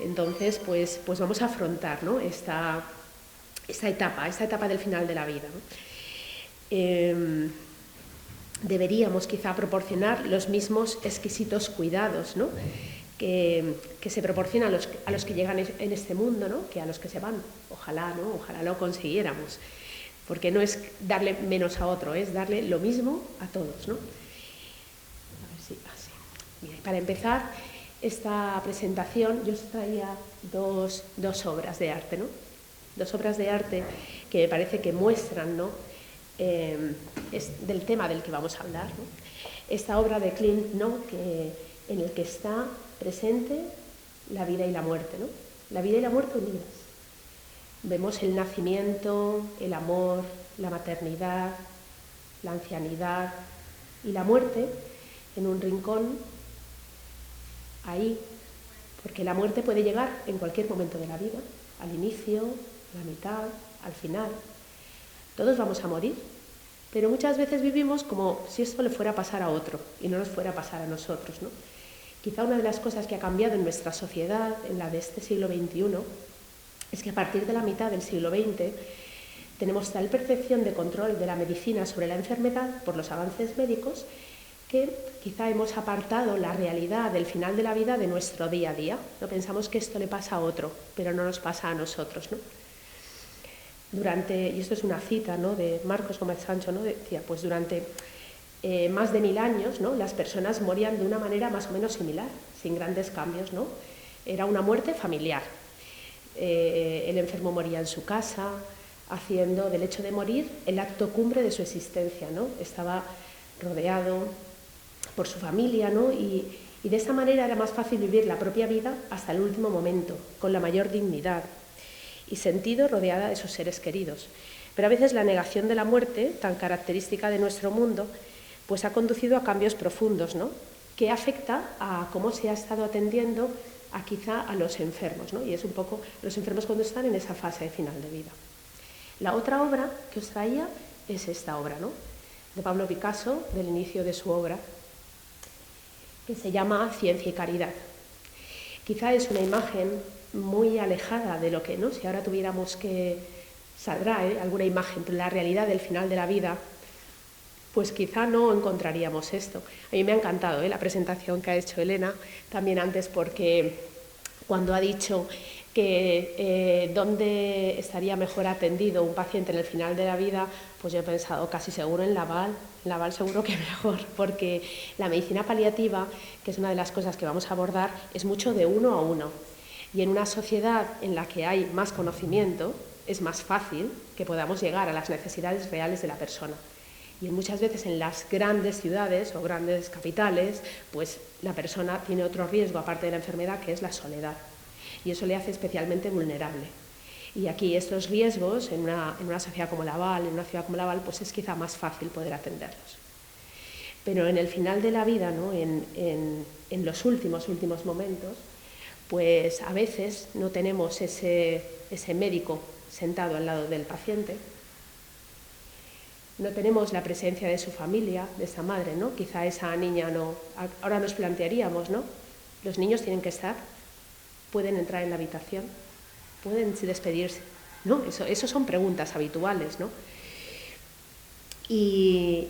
Entonces, pues vamos a afrontar, ¿no?, esta etapa del final de la vida, ¿no? Deberíamos quizá proporcionar los mismos exquisitos cuidados, ¿no?, que se proporcionan a los que llegan en este mundo, ¿no?, que a los que se van. Ojalá, ¿no?, ojalá lo consiguiéramos, porque no es darle menos a otro, es darle lo mismo a todos, ¿no? A ver si así. Mira, para empezar esta presentación yo os traía dos obras de arte, ¿no? Dos obras de arte que me parece que muestran, ¿no?, es del tema del que vamos a hablar, ¿no? Esta obra de Klimt, ¿no?, en el que está presente la vida y la muerte, ¿no? La vida y la muerte unidas. Vemos el nacimiento, el amor, la maternidad, la ancianidad y la muerte en un rincón ahí, porque la muerte puede llegar en cualquier momento de la vida, al inicio, a la mitad, al final. Todos vamos a morir, pero muchas veces vivimos como si esto le fuera a pasar a otro y no nos fuera a pasar a nosotros, ¿no? Quizá una de las cosas que ha cambiado en nuestra sociedad, en la de este siglo XXI, es que a partir de la mitad del siglo XX tenemos tal percepción de control de la medicina sobre la enfermedad por los avances médicos que quizá hemos apartado la realidad del final de la vida de nuestro día a día. No pensamos que esto le pasa a otro, pero no nos pasa a nosotros, ¿no? Y esto es una cita, ¿no?, de Marcos Gómez Sancho, ¿no?, decía, pues durante más de 1000 años, ¿no?, las personas morían de una manera más o menos similar, sin grandes cambios, ¿no? Era una muerte familiar. El enfermo moría en su casa, haciendo del hecho de morir el acto cumbre de su existencia, ¿no? Estaba rodeado por su familia, ¿no?, y de esa manera era más fácil vivir la propia vida hasta el último momento, con la mayor dignidad y sentido, rodeada de sus seres queridos. Pero a veces la negación de la muerte, tan característica de nuestro mundo, pues ha conducido a cambios profundos, ¿no?, que afecta a cómo se ha estado atendiendo quizá a los enfermos, ¿no?, y es un poco los enfermos cuando están en esa fase de final de vida. La otra obra que os traía es esta obra, ¿no?, de Pablo Picasso, del inicio de su obra, que se llama Ciencia y Caridad. Quizá es una imagen muy alejada de lo que, ¿no?, si ahora tuviéramos que saldrá alguna imagen, pero la realidad del final de la vida, pues quizá no encontraríamos esto. A mí me ha encantado la presentación que ha hecho Elena, también antes, porque cuando ha dicho que dónde estaría mejor atendido un paciente en el final de la vida, pues yo he pensado casi seguro en Laval seguro que mejor, porque la medicina paliativa, que es una de las cosas que vamos a abordar, es mucho de uno a uno. Y en una sociedad en la que hay más conocimiento, es más fácil que podamos llegar a las necesidades reales de la persona. Y muchas veces en las grandes ciudades o grandes capitales, pues la persona tiene otro riesgo aparte de la enfermedad, que es la soledad. Y eso le hace especialmente vulnerable. Y aquí estos riesgos, en una sociedad como Laval, en una ciudad como Laval, pues es quizá más fácil poder atenderlos. Pero en el final de la vida, ¿no?, en los últimos momentos, pues a veces no tenemos ese médico sentado al lado del paciente, no tenemos la presencia de su familia, de esa madre, ¿no? Quizá esa niña no. Ahora nos plantearíamos, ¿no? Los niños tienen que estar, pueden entrar en la habitación, pueden despedirse, ¿no? Eso son preguntas habituales, ¿no? Y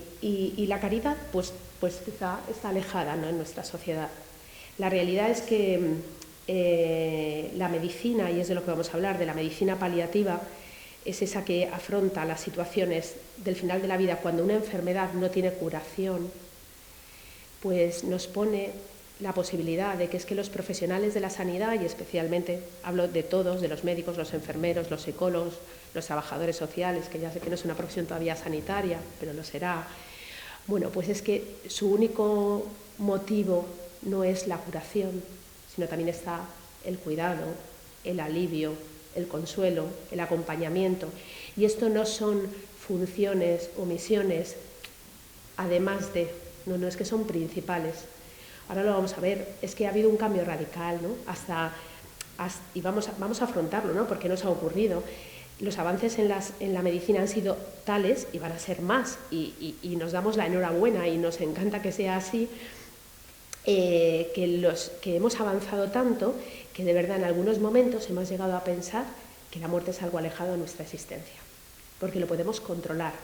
la caridad, pues quizá está alejada, ¿no?, en nuestra sociedad. La realidad es que la medicina, y es de lo que vamos a hablar, de la medicina paliativa, es esa que afronta las situaciones del final de la vida cuando una enfermedad no tiene curación, pues nos pone la posibilidad de que es que los profesionales de la sanidad, y especialmente hablo de todos, de los médicos, los enfermeros, los psicólogos, los trabajadores sociales, que ya sé que no es una profesión todavía sanitaria, pero lo será, bueno, pues es que su único motivo no es la curación, sino también está el cuidado, el alivio, el consuelo, el acompañamiento. Y esto no son funciones o misiones además de, no es que son principales. Ahora lo vamos a ver, es que ha habido un cambio radical, ¿no? Y vamos a afrontarlo, ¿no? Porque nos ha ocurrido. Los avances en la medicina han sido tales y van a ser más, y nos damos la enhorabuena y nos encanta que sea así, que hemos avanzado tanto que de verdad en algunos momentos hemos llegado a pensar que la muerte es algo alejado de nuestra existencia, porque lo podemos controlar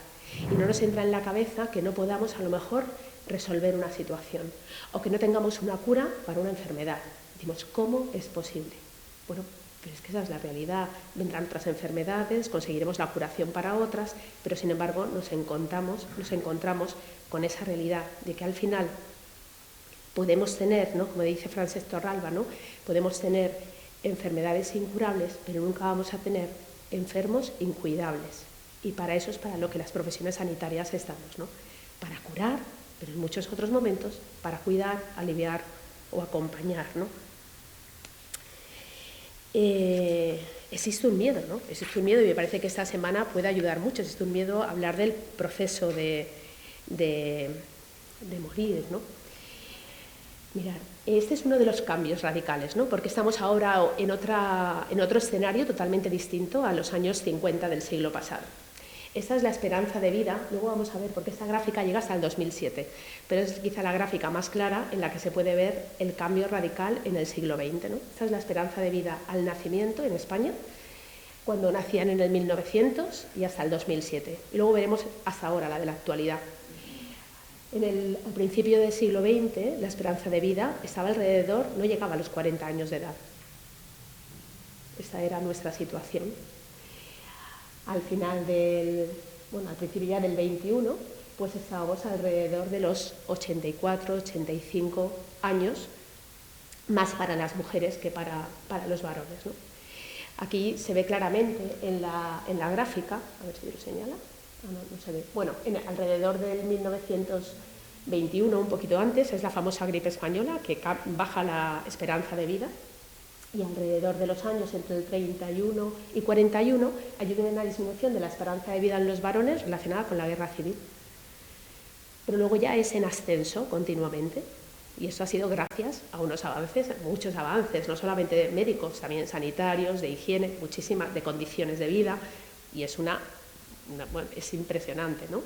y no nos entra en la cabeza que no podamos a lo mejor resolver una situación o que no tengamos una cura para una enfermedad. Decimos, ¿cómo es posible? Bueno, pero es que esa es la realidad. Vendrán otras enfermedades, conseguiremos la curación para otras, pero sin embargo nos encontramos con esa realidad de que al final podemos tener, ¿no? Como dice Francesc Torralba, ¿no? Podemos tener enfermedades incurables, pero nunca vamos a tener enfermos incuidables. Y para eso es para lo que las profesiones sanitarias estamos, ¿no? Para curar, pero en muchos otros momentos para cuidar, aliviar o acompañar, ¿no? Existe un miedo, ¿no? Existe un miedo, y me parece que esta semana puede ayudar mucho. Existe un miedo a hablar del proceso de morir, ¿no? Mirad, este es uno de los cambios radicales, ¿no? Porque estamos ahora en otro escenario totalmente distinto a los años 50 del siglo pasado. Esta es la esperanza de vida, luego vamos a ver, porque esta gráfica llega hasta el 2007, pero es quizá la gráfica más clara en la que se puede ver el cambio radical en el siglo XX, ¿no? Esta es la esperanza de vida al nacimiento en España, cuando nacían en el 1900 y hasta el 2007. Y luego veremos hasta ahora la de la actualidad. Al principio del siglo XX, la esperanza de vida estaba alrededor, no llegaba a los 40 años de edad. Esta era nuestra situación. Al principio ya del 21, pues estábamos alrededor de los 84, 85 años, más para las mujeres que para los varones, ¿no? Aquí se ve claramente en la gráfica, a ver si lo señala, no se ve. Bueno, alrededor del 1921, un poquito antes, es la famosa gripe española que baja la esperanza de vida. Y alrededor de los años entre el 31 y 41 hay una disminución de la esperanza de vida en los varones relacionada con la guerra civil. Pero luego ya es en ascenso continuamente, y eso ha sido gracias a unos avances, muchos avances, no solamente médicos, también sanitarios, de higiene, muchísimas, de condiciones de vida, y es es impresionante, ¿no?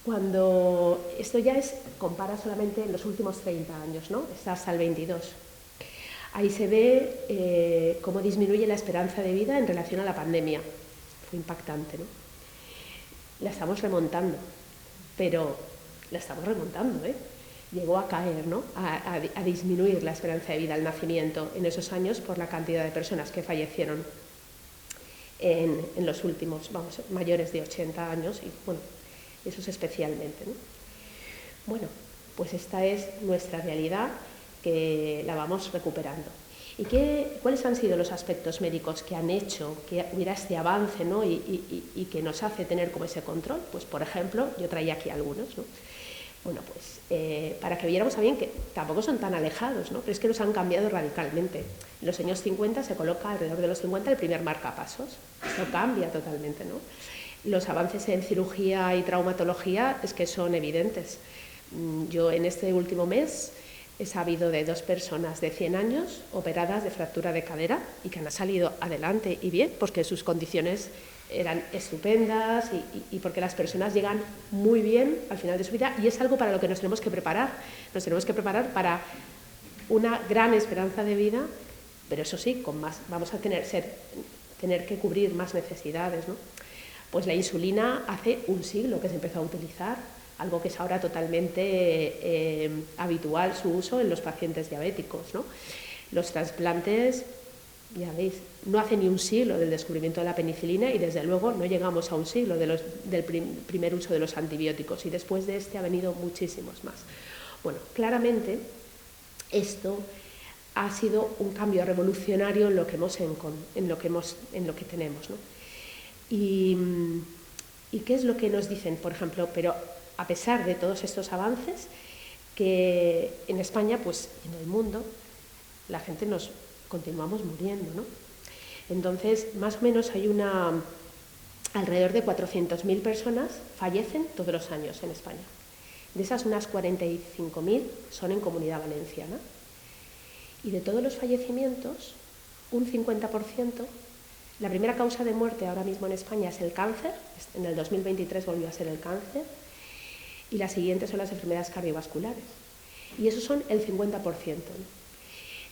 Cuando esto ya compara solamente en los últimos 30 años, ¿no? Está hasta el 22. Ahí se ve cómo disminuye la esperanza de vida en relación a la pandemia. Fue impactante, ¿no? La estamos remontando, pero la estamos remontando, ¿eh? Llegó a caer, ¿no? A disminuir la esperanza de vida al nacimiento en esos años por la cantidad de personas que fallecieron en los últimos, mayores de 80 años, y bueno, eso es especialmente, ¿no? Bueno, pues esta es nuestra realidad, que la vamos recuperando. ¿Y cuáles han sido los aspectos médicos que han hecho que hubiera este avance, ¿no? y que nos hace tener como ese control? Pues, por ejemplo, yo traía aquí algunos, ¿no? Bueno, pues para que viéramos también que tampoco son tan alejados, ¿no? Pero es que los han cambiado radicalmente. En los años 50 se coloca alrededor de los 50 el primer marcapasos. Esto cambia totalmente, ¿no? Los avances en cirugía y traumatología es que son evidentes. Yo en este último mes he sabido de 2 personas de 100 años operadas de fractura de cadera y que han salido adelante y bien, porque sus condiciones eran estupendas y porque las personas llegan muy bien al final de su vida, y es algo para lo que nos tenemos que preparar. Nos tenemos que preparar para una gran esperanza de vida, pero eso sí, con más, vamos a tener que cubrir más necesidades, ¿no? Pues la insulina hace un siglo que se empezó a utilizar, algo que es ahora totalmente habitual su uso en los pacientes diabéticos, ¿no? Los trasplantes, ya veis, no hace ni un siglo del descubrimiento de la penicilina, y desde luego no llegamos a un siglo del primer uso de los antibióticos, y después de este ha venido muchísimos más. Bueno, claramente esto ha sido un cambio revolucionario en lo que tenemos, ¿no? ¿Y qué es lo que nos dicen, por ejemplo? Pero a pesar de todos estos avances, que en España, pues en el mundo, la gente nos continuamos muriendo, ¿no? Entonces, más o menos hay alrededor de 400.000 personas fallecen todos los años en España. De esas, unas 45.000 son en Comunidad Valenciana. Y de todos los fallecimientos, un 50%, la primera causa de muerte ahora mismo en España es el cáncer, en el 2023 volvió a ser el cáncer, y las siguientes son las enfermedades cardiovasculares. Y esos son el 50%, ¿no?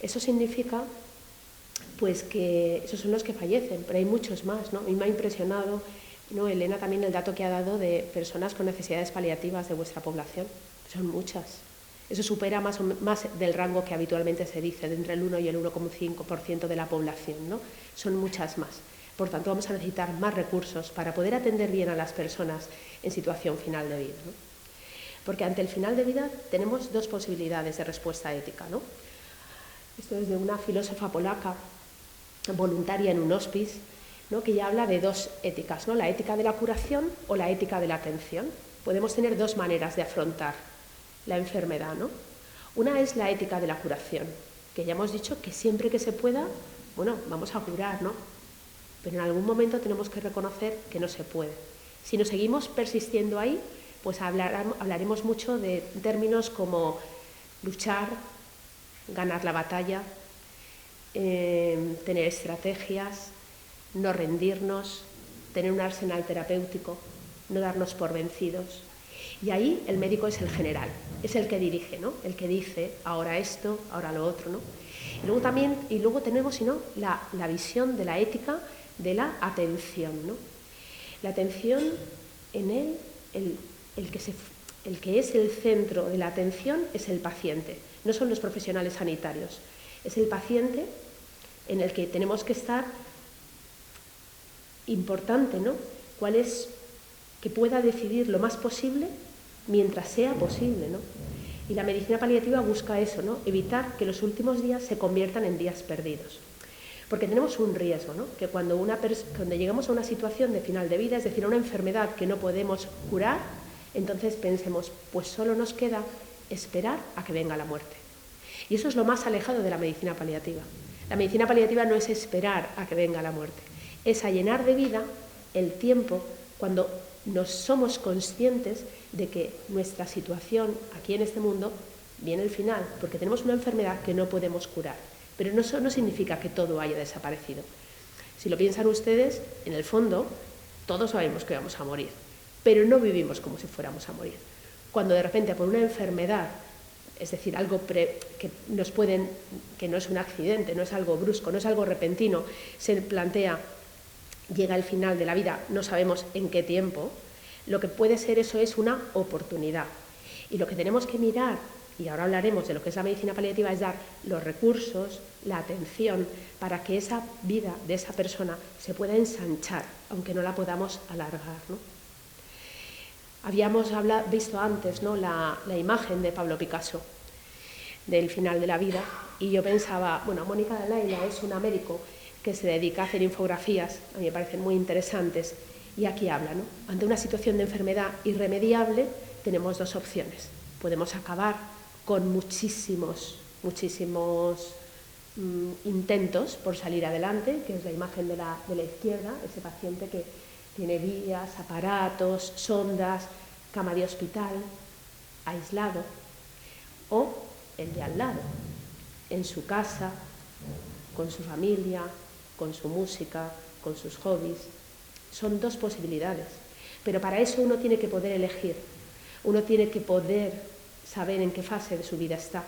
Eso significa pues que esos son los que fallecen, pero hay muchos más, ¿no? A mí me ha impresionado, ¿no, Elena, también el dato que ha dado de personas con necesidades paliativas de vuestra población? Son muchas. Eso supera más del rango que habitualmente se dice, de entre el 1 y el 1,5% de la población, ¿no? Son muchas más. Por tanto, vamos a necesitar más recursos para poder atender bien a las personas en situación final de vida, ¿no? Porque ante el final de vida tenemos dos posibilidades de respuesta ética, ¿no? Esto es de una filósofa polaca, voluntaria en un hospice, ¿no?, que ya habla de dos éticas, ¿no? La ética de la curación o la ética de la atención. Podemos tener dos maneras de afrontar la enfermedad, ¿no? Una es la ética de la curación, que ya hemos dicho que siempre que se pueda, bueno, vamos a curar, ¿no? Pero en algún momento tenemos que reconocer que no se puede. Si nos seguimos persistiendo ahí, pues hablaremos mucho de términos como luchar, ganar la batalla, tener estrategias, no rendirnos, tener un arsenal terapéutico, no darnos por vencidos. Y ahí el médico es el general, es el que dirige, ¿no? El que dice ahora esto, ahora lo otro, ¿no? Y luego tenemos, si no, la visión de la ética de la atención, ¿no? La atención, en él, el que es el centro de la atención es el paciente, no son los profesionales sanitarios, es el paciente en el que tenemos que estar importante, ¿no? Cuál es que pueda decidir lo más posible mientras sea posible, ¿no? Y la medicina paliativa busca eso, ¿no? Evitar que los últimos días se conviertan en días perdidos. Porque tenemos un riesgo, ¿no? Que cuando llegamos a una situación de final de vida, es decir, a una enfermedad que no podemos curar, entonces pensemos, pues solo nos queda esperar a que venga la muerte. Y eso es lo más alejado de la medicina paliativa. La medicina paliativa no es esperar a que venga la muerte, es a llenar de vida el tiempo cuando nos somos conscientes de que nuestra situación aquí en este mundo viene el final, porque tenemos una enfermedad que no podemos curar. Pero eso no significa que todo haya desaparecido. Si lo piensan ustedes, en el fondo, todos sabemos que vamos a morir, pero no vivimos como si fuéramos a morir. Cuando de repente por una enfermedad, es decir, algo que no es un accidente, no es algo brusco, no es algo repentino, se plantea, llega el final de la vida, no sabemos en qué tiempo, lo que puede ser eso es una oportunidad. Y lo que tenemos que mirar, y ahora hablaremos de lo que es la medicina paliativa, es dar los recursos, la atención, para que esa vida de esa persona se pueda ensanchar, aunque no la podamos alargar, ¿no? Habíamos visto antes, ¿no?, la imagen de Pablo Picasso del final de la vida, y yo pensaba, bueno, Mónica Dalaila es una médico que se dedica a hacer infografías, a mí me parecen muy interesantes, y aquí habla, ¿no? Ante una situación de enfermedad irremediable tenemos dos opciones. Podemos acabar con muchísimos intentos por salir adelante, que es la imagen de la izquierda, ese paciente que tiene vías, aparatos, sondas, cama de hospital, aislado, o el de al lado, en su casa, con su familia, con su música, con sus hobbies. Son dos posibilidades, pero para eso uno tiene que poder elegir, uno tiene que poder saber en qué fase de su vida está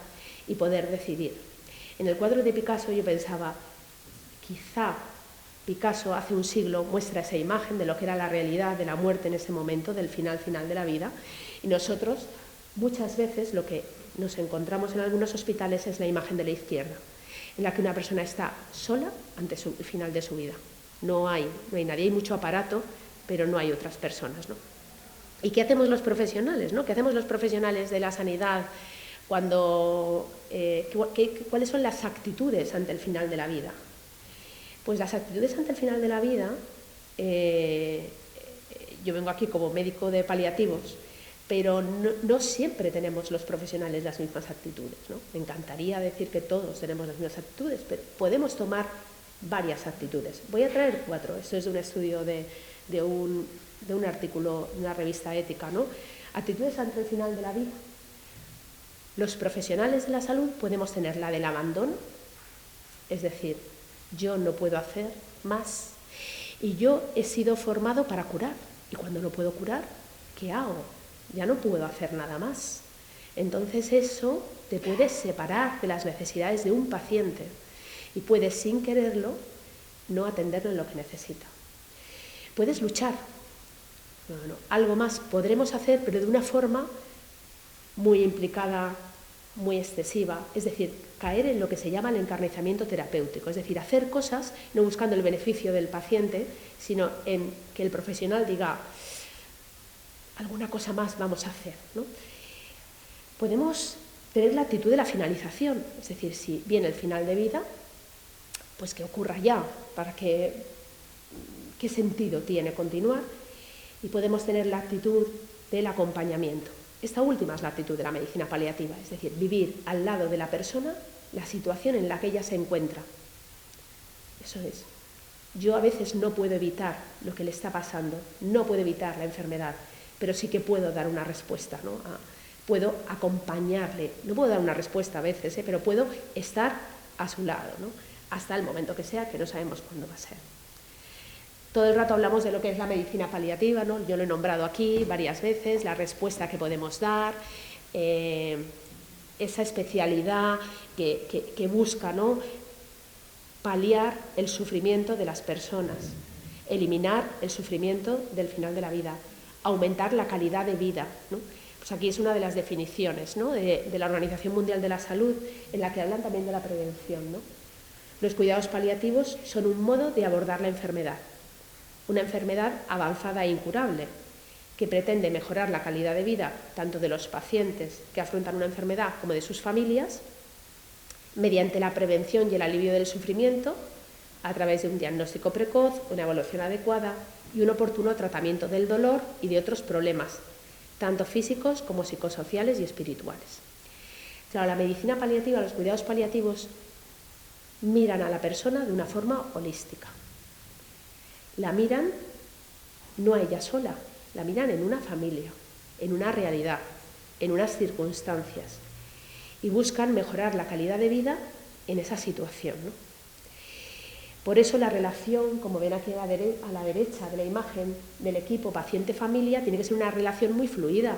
y poder decidir. En el cuadro de Picasso yo pensaba, quizá Picasso hace un siglo muestra esa imagen de lo que era la realidad de la muerte en ese momento, del final de la vida, y nosotros muchas veces lo que nos encontramos en algunos hospitales es la imagen de la izquierda, en la que una persona está sola ante el final de su vida. No hay nadie, hay mucho aparato, pero no hay otras personas, ¿no? ¿Y qué hacemos los profesionales, ¿no? ¿Qué hacemos los profesionales de la sanidad cuando cuáles son las actitudes ante el final de la vida? Pues las actitudes ante el final de la vida, yo vengo aquí como médico de paliativos, pero no siempre tenemos los profesionales las mismas actitudes, ¿no? Me encantaría decir que todos tenemos las mismas actitudes, pero podemos tomar varias actitudes. Voy a traer 4. Esto es de un estudio de un artículo de una revista ética, ¿no? Actitudes ante el final de la vida. Los profesionales de la salud podemos tener la del abandono, es decir, yo no puedo hacer más y yo he sido formado para curar, y cuando no puedo curar, ¿qué hago? Ya no puedo hacer nada más. Entonces eso te puede separar de las necesidades de un paciente y puedes, sin quererlo, no atenderlo en lo que necesita. Puedes luchar. Algo más podremos hacer, pero de una forma muy implicada, muy excesiva, es decir, caer en lo que se llama el encarnizamiento terapéutico, es decir, hacer cosas no buscando el beneficio del paciente, sino en que el profesional diga, alguna cosa más vamos a hacer, ¿no? Podemos tener la actitud de la finalización, es decir, si viene el final de vida, pues que ocurra ya, para que, ¿qué sentido tiene continuar? Y podemos tener la actitud del acompañamiento. Esta última es la actitud de la medicina paliativa, es decir, vivir al lado de la persona la situación en la que ella se encuentra. Eso es. Yo a veces no puedo evitar lo que le está pasando, no puedo evitar la enfermedad, pero sí que puedo dar una respuesta, ¿no? Puedo acompañarle, no puedo dar una respuesta a veces, pero puedo estar a su lado, ¿no? Hasta el momento que sea, que no sabemos cuándo va a ser. Todo el rato hablamos de lo que es la medicina paliativa, ¿no? Yo lo he nombrado aquí varias veces, la respuesta que podemos dar, esa especialidad que busca, ¿no?, paliar el sufrimiento de las personas, eliminar el sufrimiento del final de la vida, aumentar la calidad de vida, ¿no? Pues aquí es una de las definiciones, ¿no?, de la Organización Mundial de la Salud, en la que hablan también de la prevención, ¿no? Los cuidados paliativos son un modo de abordar la enfermedad, una enfermedad avanzada e incurable, que pretende mejorar la calidad de vida tanto de los pacientes que afrontan una enfermedad como de sus familias, mediante la prevención y el alivio del sufrimiento, a través de un diagnóstico precoz, una evaluación adecuada y un oportuno tratamiento del dolor y de otros problemas, tanto físicos como psicosociales y espirituales. Claro, la medicina paliativa, los cuidados paliativos, miran a la persona de una forma holística. La miran no a ella sola, la miran en una familia, en una realidad, en unas circunstancias, y buscan mejorar la calidad de vida en esa situación, ¿no? Por eso la relación, como ven aquí a la derecha de la imagen del equipo paciente-familia, tiene que ser una relación muy fluida,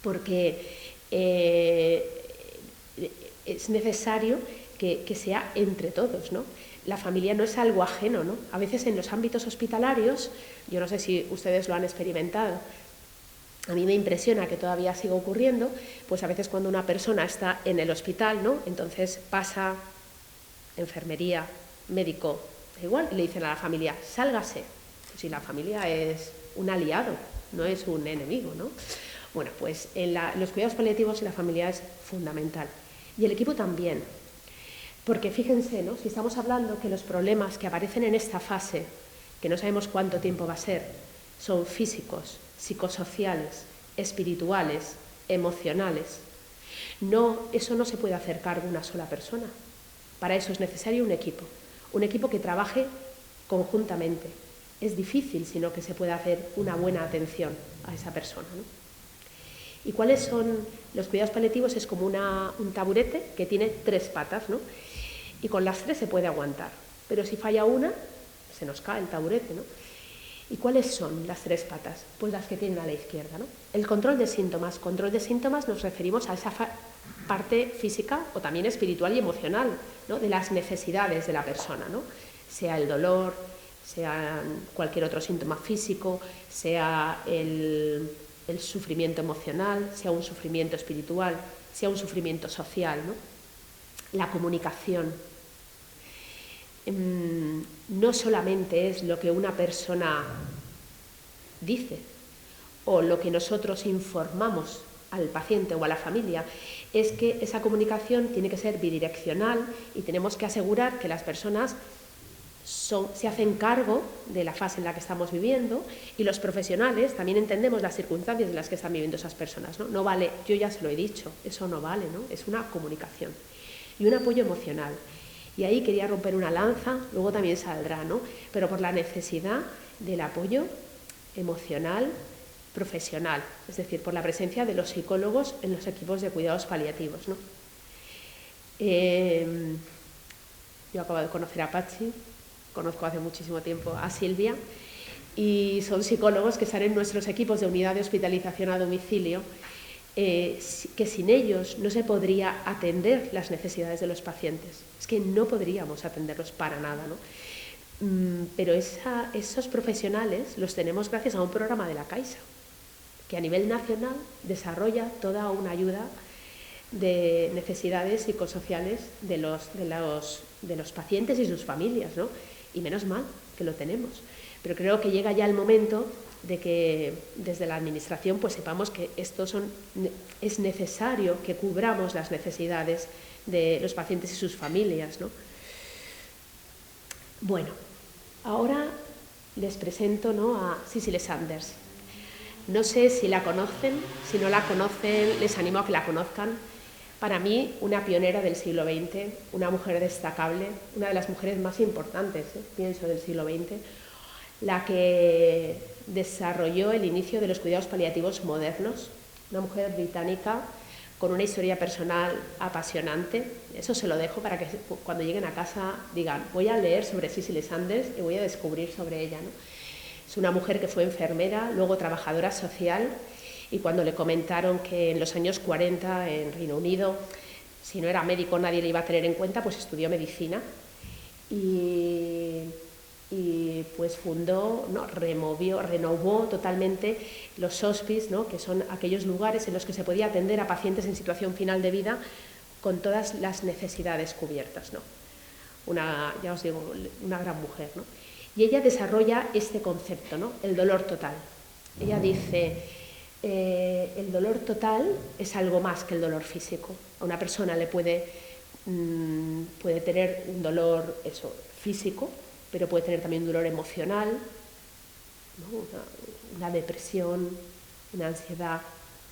porque es necesario que sea entre todos, ¿no? La familia no es algo ajeno, ¿no? A veces en los ámbitos hospitalarios, yo no sé si ustedes lo han experimentado, a mí me impresiona que todavía siga ocurriendo, pues a veces cuando una persona está en el hospital, ¿no?, entonces pasa enfermería, médico, da igual, y le dicen a la familia, sálgase. Pues si la familia es un aliado, no es un enemigo, ¿no? Bueno, pues en los cuidados paliativos la familia es fundamental. Y el equipo también. Porque fíjense, ¿no?, si estamos hablando que los problemas que aparecen en esta fase, que no sabemos cuánto tiempo va a ser, son físicos, psicosociales, espirituales, emocionales. No, eso no se puede hacer cargo una sola persona. Para eso es necesario un equipo que trabaje conjuntamente. Es difícil, sino que se pueda hacer una buena atención a esa persona, ¿no? ¿Y cuáles son los cuidados paliativos? Es como un taburete que tiene 3 patas, ¿no? Y con las 3 se puede aguantar, pero si falla una, se nos cae el taburete, ¿no? ¿Y cuáles son las 3 patas? Pues las que tienen a la izquierda, ¿no? El control de síntomas. Control de síntomas nos referimos a esa parte física o también espiritual y emocional, ¿no?, de las necesidades de la persona, ¿no? Sea el dolor, sea cualquier otro síntoma físico, sea el sufrimiento emocional, sea un sufrimiento espiritual, sea un sufrimiento social, ¿no? La comunicación. No solamente es lo que una persona dice o lo que nosotros informamos al paciente o a la familia, es que esa comunicación tiene que ser bidireccional y tenemos que asegurar que las personas se hacen cargo de la fase en la que estamos viviendo, y los profesionales también entendemos las circunstancias en las que están viviendo esas personas, ¿no? No vale, yo ya se lo he dicho, eso no vale, ¿no? Es una comunicación y un apoyo emocional. Y ahí quería romper una lanza, luego también saldrá, ¿no? Pero por la necesidad del apoyo emocional, profesional, es decir, por la presencia de los psicólogos en los equipos de cuidados paliativos, ¿no? Yo acabo de conocer a Pachi, conozco hace muchísimo tiempo a Silvia, y son psicólogos que están en nuestros equipos de unidad de hospitalización a domicilio, que sin ellos no se podría atender las necesidades de los pacientes. Es que no podríamos atenderlos para nada, ¿no? Pero esos profesionales los tenemos gracias a un programa de la Caixa, que a nivel nacional desarrolla toda una ayuda de necesidades psicosociales de los pacientes y sus familias, ¿no? Y menos mal que lo tenemos. Pero creo que llega ya el momento de que desde la Administración pues sepamos que es necesario que cubramos las necesidades de los pacientes y sus familias, ¿no? Bueno, ahora les presento, ¿no?, a Cicely Saunders. No sé si la conocen, si no la conocen, les animo a que la conozcan. Para mí, una pionera del siglo XX, una mujer destacable, una de las mujeres más importantes, pienso, del siglo XX, la que desarrolló el inicio de los cuidados paliativos modernos, una mujer británica con una historia personal apasionante. Eso se lo dejo para que cuando lleguen a casa digan, voy a leer sobre Cicely Saunders y voy a descubrir sobre ella, ¿no? Es una mujer que fue enfermera, luego trabajadora social, y cuando le comentaron que en los años 40 en Reino Unido, si no era médico nadie le iba a tener en cuenta, pues estudió medicina y pues fundó, ¿no?, renovó totalmente los hospices, ¿no?, que son aquellos lugares en los que se podía atender a pacientes en situación final de vida con todas las necesidades cubiertas, ¿no? Ya os digo, una gran mujer, ¿no? Y ella desarrolla este concepto, ¿no?, el dolor total. Ella dice, el dolor total es algo más que el dolor físico. A una persona le puede tener un dolor físico, pero puede tener también un dolor emocional, ¿no?, una depresión, una ansiedad,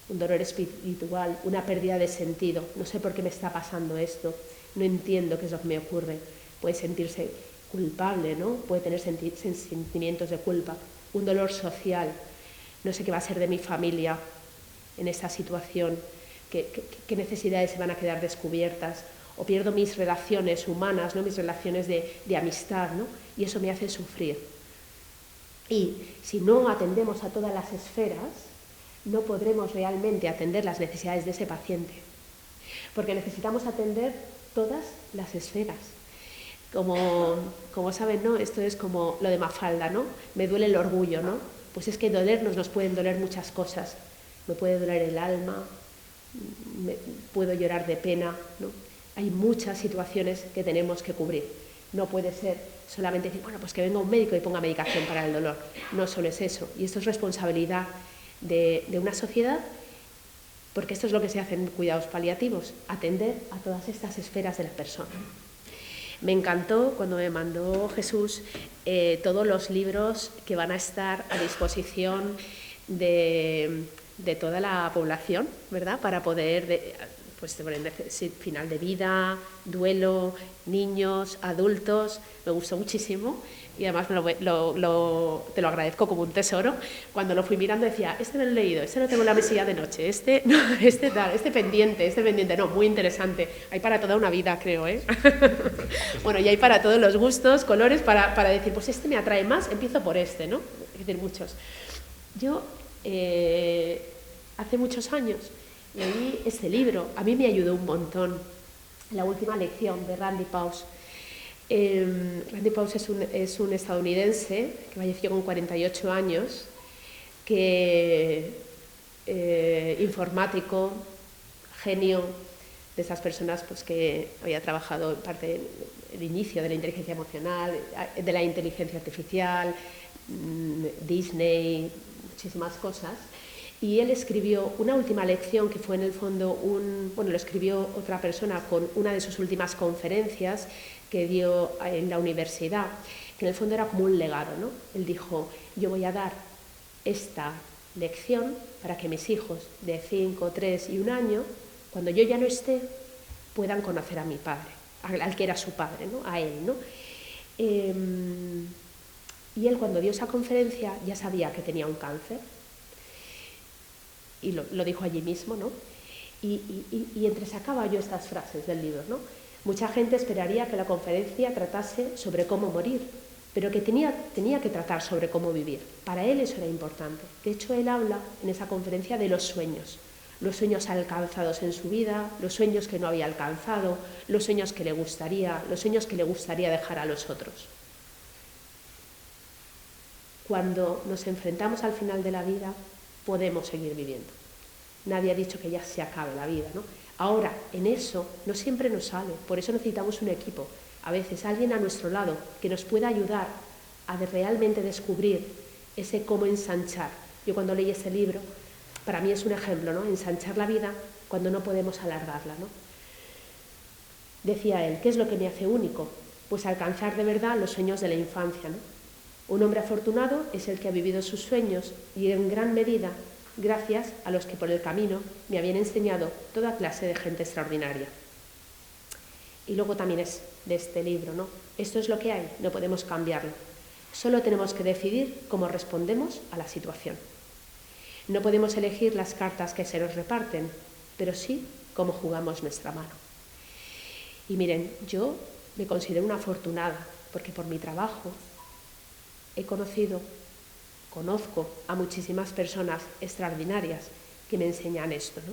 un dolor espiritual, una pérdida de sentido. No sé por qué me está pasando esto, no entiendo qué es lo que me ocurre. Puede sentirse culpable, ¿no?, puede tener sentimientos de culpa, un dolor social. No sé qué va a ser de mi familia en esta situación, qué necesidades se van a quedar descubiertas, o pierdo mis relaciones humanas, ¿no?, mis relaciones de amistad, ¿no?, y eso me hace sufrir. Y si no atendemos a todas las esferas, no podremos realmente atender las necesidades de ese paciente, porque necesitamos atender todas las esferas. Como saben, ¿no?, esto es como lo de Mafalda, ¿no?, me duele el orgullo, ¿no? Pues es que nos pueden doler muchas cosas. Me puede doler el alma, puedo llorar de pena, ¿no? Hay muchas situaciones que tenemos que cubrir. No puede ser solamente decir, bueno, pues que venga un médico y ponga medicación para el dolor. No solo es eso. Y esto es responsabilidad de una sociedad, porque esto es lo que se hace en cuidados paliativos, atender a todas estas esferas de la persona. Me encantó cuando me mandó Jesús todos los libros que van a estar a disposición de toda la población, ¿verdad?, para poder, final de vida, duelo, niños, adultos. Me gustó muchísimo y además te lo agradezco como un tesoro. Cuando lo fui mirando decía, este me lo he leído, este lo tengo en la mesilla de noche, este pendiente, no, muy interesante. Hay para toda una vida, creo, ¿eh? Bueno, y hay para todos los gustos, colores, para decir, pues este me atrae más, empiezo por este, ¿no? Es decir, muchos. Yo, hace muchos años, leí este libro, a mí me ayudó un montón, La última lección, de Randy Pausch. Randy Pausch es un estadounidense que falleció con 48 años, informático, genio, de esas personas pues, que había trabajado en parte en el inicio de la inteligencia emocional, de la inteligencia artificial, Disney, muchísimas cosas. Y él escribió una última lección que fue en el fondo lo escribió otra persona con una de sus últimas conferencias que dio en la universidad. que en el fondo era como un legado, ¿no? Él dijo, yo voy a dar esta lección para que mis hijos de 5, 3 y 1 año, cuando yo ya no esté, puedan conocer a mi padre, al que era su padre, ¿no? A él, ¿no? Y él, cuando dio esa conferencia, ya sabía que tenía un cáncer, y lo dijo allí mismo, ¿no? Y entresacaba yo estas frases del libro, ¿no? Mucha gente esperaría que la conferencia tratase sobre cómo morir, pero que tenía que tratar sobre cómo vivir. Para él eso era importante. De hecho, él habla en esa conferencia de los sueños alcanzados en su vida, los sueños que no había alcanzado, los sueños que le gustaría dejar a los otros. Cuando nos enfrentamos al final de la vida, podemos seguir viviendo. Nadie ha dicho que ya se acabe la vida, ¿no? Ahora, en eso no siempre nos sale, por eso necesitamos un equipo. A veces alguien a nuestro lado que nos pueda ayudar a realmente descubrir ese cómo ensanchar. Yo cuando leí ese libro, para mí es un ejemplo, ¿no? Ensanchar la vida cuando no podemos alargarla, ¿no? Decía él, ¿qué es lo que me hace único? Pues alcanzar de verdad los sueños de la infancia, ¿no? Un hombre afortunado es el que ha vivido sus sueños y en gran medida gracias a los que por el camino me habían enseñado toda clase de gente extraordinaria. Y luego también es de este libro, ¿no? Esto es lo que hay, no podemos cambiarlo. Solo tenemos que decidir cómo respondemos a la situación. No podemos elegir las cartas que se nos reparten, pero sí cómo jugamos nuestra mano. Y miren, yo me considero una afortunada, porque por mi trabajo conozco a muchísimas personas extraordinarias que me enseñan esto, ¿no?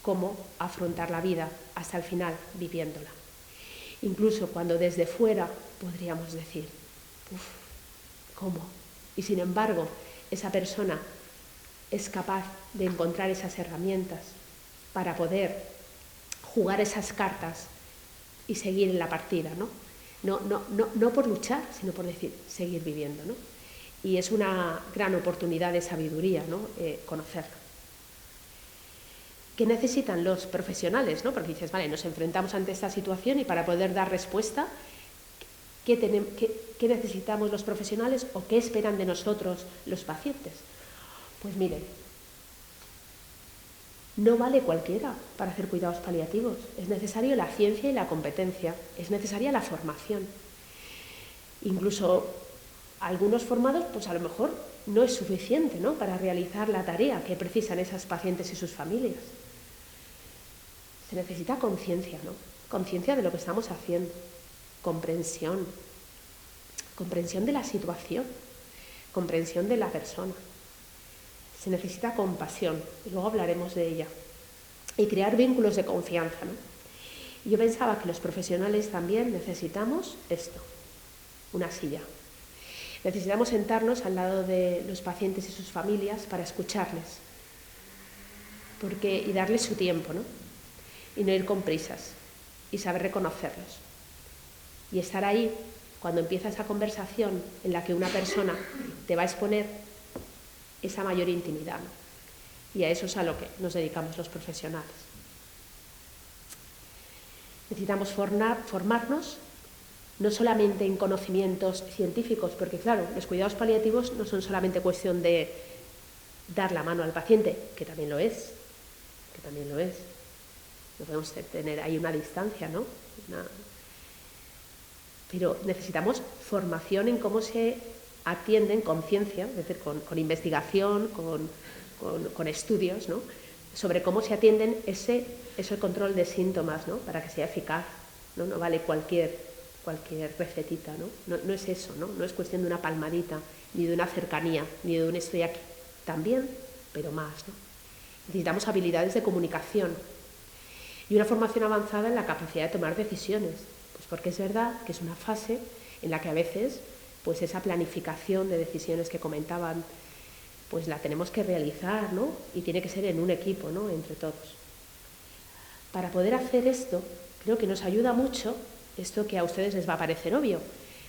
Cómo afrontar la vida hasta el final viviéndola. Incluso cuando desde fuera podríamos decir, ¿cómo? Y sin embargo, esa persona es capaz de encontrar esas herramientas para poder jugar esas cartas y seguir en la partida, ¿no? No por luchar, sino por decir, seguir viviendo, ¿no? Y es una gran oportunidad de sabiduría, ¿no? Conocerlo. ¿Qué necesitan los profesionales, ¿no? Porque dices, vale, nos enfrentamos ante esta situación y para poder dar respuesta, ¿qué necesitamos los profesionales o qué esperan de nosotros los pacientes? Pues miren, no vale cualquiera para hacer cuidados paliativos. Es necesario la ciencia y la competencia, es necesaria la formación. Incluso algunos formados, pues a lo mejor no es suficiente, ¿no? Para realizar la tarea que precisan esas pacientes y sus familias. Se necesita conciencia, ¿no? Conciencia de lo que estamos haciendo, comprensión de la situación, comprensión de la persona. Se necesita compasión, y luego hablaremos de ella, y crear vínculos de confianza, ¿no? Y yo pensaba que los profesionales también necesitamos esto, una silla. Necesitamos sentarnos al lado de los pacientes y sus familias para escucharles y darles su tiempo, ¿no? Y no ir con prisas y saber reconocerlos. Y estar ahí cuando empieza esa conversación en la que una persona te va a exponer esa mayor intimidad, ¿no? Y a eso es a lo que nos dedicamos los profesionales. Necesitamos formarnos no solamente en conocimientos científicos, porque claro, los cuidados paliativos no son solamente cuestión de dar la mano al paciente, que también lo es. No podemos tener ahí una distancia, ¿no? Pero necesitamos formación en cómo se atienden con ciencia, es decir, con investigación, con estudios, ¿no? Sobre cómo se atienden ese control de síntomas, ¿no? Para que sea eficaz, ¿no? No vale cualquier recetita, ¿no? No es eso, ¿no? No es cuestión de una palmadita, ni de una cercanía, ni de un estoy aquí. También, pero más, ¿no? Necesitamos habilidades de comunicación y una formación avanzada en la capacidad de tomar decisiones, pues porque es verdad que es una fase en la que a veces pues esa planificación de decisiones que comentaban pues la tenemos que realizar, ¿no? Y tiene que ser en un equipo, ¿no? Entre todos. Para poder hacer esto, creo que nos ayuda mucho esto que a ustedes les va a parecer obvio,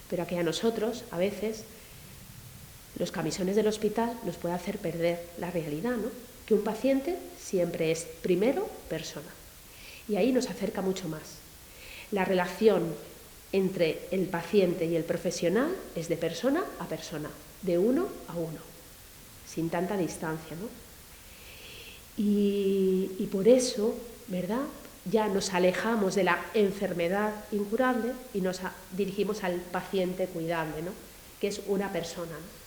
pero que a nosotros, a veces, los camisones del hospital nos puede hacer perder la realidad, ¿no? Que un paciente siempre es primero persona. Y ahí nos acerca mucho más. La relación entre el paciente y el profesional es de persona a persona, de uno a uno, sin tanta distancia, ¿no? Y por eso, ¿verdad?, ya nos alejamos de la enfermedad incurable y nos dirigimos al paciente cuidable, ¿no?, que es una persona, ¿no?,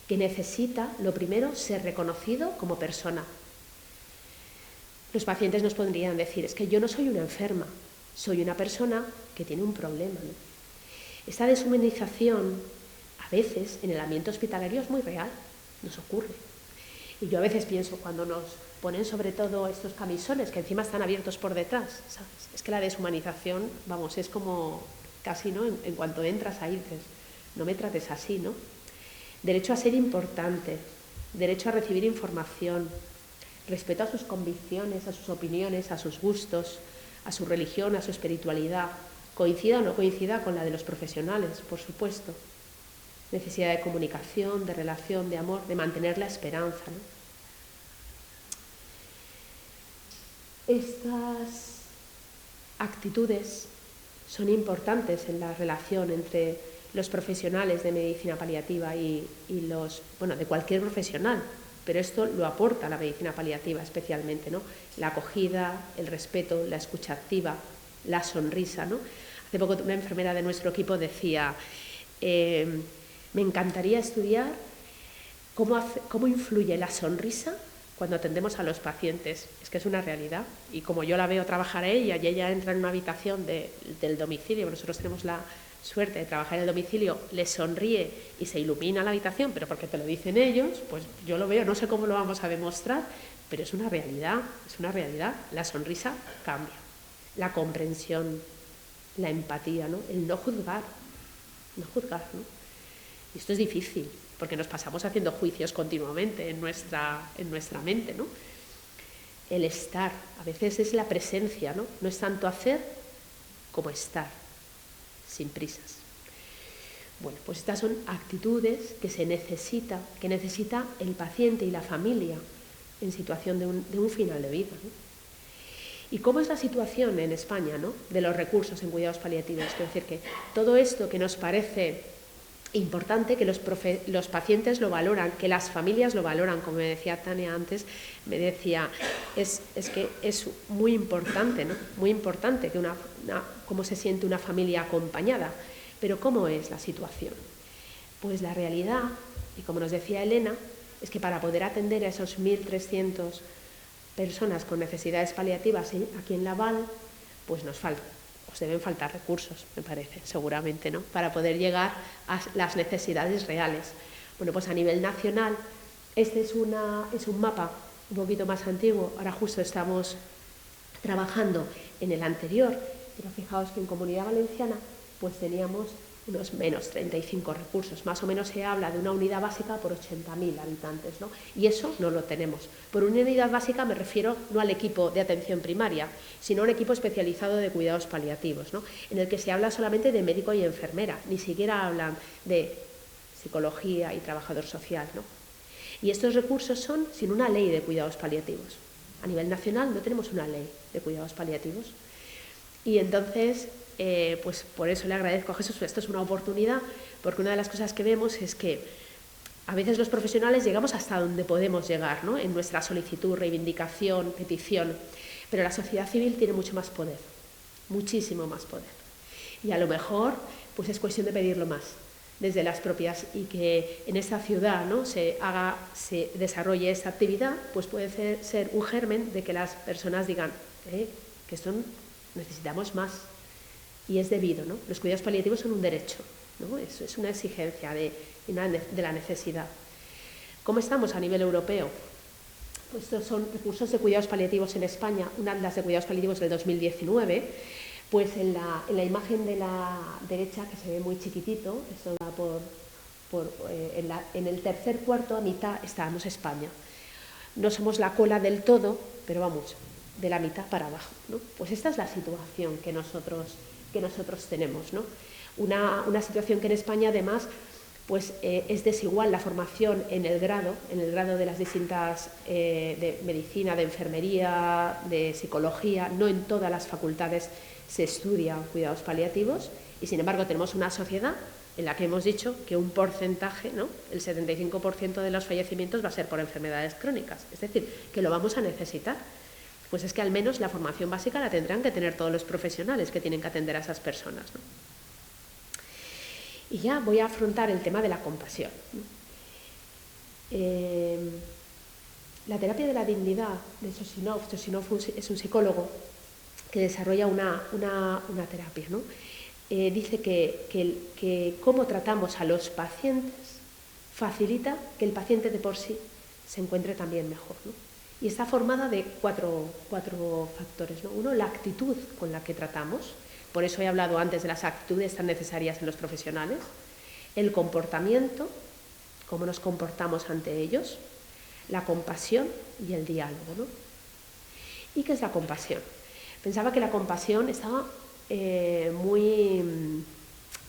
que necesita, lo primero, ser reconocido como persona. Los pacientes nos podrían decir, es que yo no soy una enferma, soy una persona que tiene un problema, ¿no? Esta deshumanización, a veces, en el ambiente hospitalario es muy real, nos ocurre. Y yo a veces pienso, cuando nos ponen sobre todo estos camisones, que encima están abiertos por detrás, ¿sabes?, es que la deshumanización, vamos, es como casi, ¿no?, en cuanto entras ahí dices, no me trates así, ¿no? Derecho a ser importante, derecho a recibir información, respeto a sus convicciones, a sus opiniones, a sus gustos, a su religión, a su espiritualidad, coincida o no coincida con la de los profesionales, por supuesto. Necesidad de comunicación, de relación, de amor, de mantener la esperanza, ¿no? Estas actitudes son importantes en la relación entre los profesionales de medicina paliativa y los, bueno, de cualquier profesional, pero esto lo aporta la medicina paliativa especialmente, ¿no? La acogida, el respeto, la escucha activa, la sonrisa, ¿no? Hace poco una enfermera de nuestro equipo decía, me encantaría estudiar cómo influye la sonrisa cuando atendemos a los pacientes. Es que es una realidad, y como yo la veo trabajar a ella, y ella entra en una habitación del domicilio, nosotros tenemos la suerte de trabajar en el domicilio, le sonríe y se ilumina la habitación, pero porque te lo dicen ellos, pues yo lo veo, no sé cómo lo vamos a demostrar, pero es una realidad, la sonrisa cambia, la comprensión, la empatía, ¿no?, el no juzgar, ¿no? Y esto es difícil, porque nos pasamos haciendo juicios continuamente en nuestra mente, ¿no? El estar, a veces es la presencia, ¿no? No es tanto hacer como estar, sin prisas. Bueno, pues estas son actitudes que necesita el paciente y la familia en situación de un final de vida, ¿no? ¿Y cómo es la situación en España, ¿no?, de los recursos en cuidados paliativos? Es decir, que todo esto que nos parece importante, que los pacientes lo valoran, que las familias lo valoran, como me decía Tania antes, me decía, es que es muy importante, ¿no?, muy importante que cómo se siente una familia acompañada. Pero ¿cómo es la situación? Pues la realidad, y como nos decía Elena, es que para poder atender a esos 1.300 personas con necesidades paliativas aquí en Laval, pues os deben faltar recursos, me parece, seguramente, ¿no?, para poder llegar a las necesidades reales. Bueno, pues a nivel nacional, este es un mapa un poquito más antiguo, ahora justo estamos trabajando en el anterior, pero fijaos que en Comunidad Valenciana pues teníamos unos menos 35 recursos, más o menos se habla de una unidad básica por 80.000 habitantes, ¿no? Y eso no lo tenemos. Por una unidad básica me refiero no al equipo de atención primaria, sino a un equipo especializado de cuidados paliativos, ¿no?, en el que se habla solamente de médico y enfermera, ni siquiera hablan de psicología y trabajador social, ¿no? Y estos recursos son sin una ley de cuidados paliativos. A nivel nacional no tenemos una ley de cuidados paliativos. Y entonces, pues por eso le agradezco a Jesús, esto es una oportunidad, porque una de las cosas que vemos es que a veces los profesionales llegamos hasta donde podemos llegar, ¿no?, en nuestra solicitud, reivindicación, petición, pero la sociedad civil tiene mucho más poder, muchísimo más poder. Y a lo mejor pues es cuestión de pedirlo más desde las propias, y que en esta ciudad, ¿no?, se desarrolle esta actividad, pues puede ser un germen de que las personas digan que esto necesitamos más. Y es debido, ¿no? Los cuidados paliativos son un derecho, ¿no? Es una exigencia de la necesidad. ¿Cómo estamos a nivel europeo? Pues estos son recursos de cuidados paliativos en España, un atlas de cuidados paliativos del 2019, pues en la imagen de la derecha, que se ve muy chiquitito, esto va en el tercer cuarto, a mitad, estábamos España. No somos la cola del todo, pero vamos, de la mitad para abajo, ¿no? Pues esta es la situación que nosotros tenemos, ¿no? Una situación que en España además pues es desigual la formación en el grado de las distintas de medicina, de enfermería, de psicología. No en todas las facultades se estudian cuidados paliativos y, sin embargo, tenemos una sociedad en la que hemos dicho que un porcentaje, ¿no?, el 75% de los fallecimientos va a ser por enfermedades crónicas, es decir, que lo vamos a necesitar. Pues es que al menos la formación básica la tendrán que tener todos los profesionales que tienen que atender a esas personas, ¿no? Y ya voy a afrontar el tema de la compasión. La terapia de la dignidad de Sosinov es un psicólogo que desarrolla una terapia, ¿no? Dice que cómo tratamos a los pacientes facilita que el paciente de por sí se encuentre también mejor, ¿no? Y está formada de cuatro factores, ¿no? Uno, la actitud con la que tratamos. Por eso he hablado antes de las actitudes tan necesarias en los profesionales. El comportamiento, cómo nos comportamos ante ellos. La compasión y el diálogo, ¿no? ¿Y qué es la compasión? Pensaba que la compasión estaba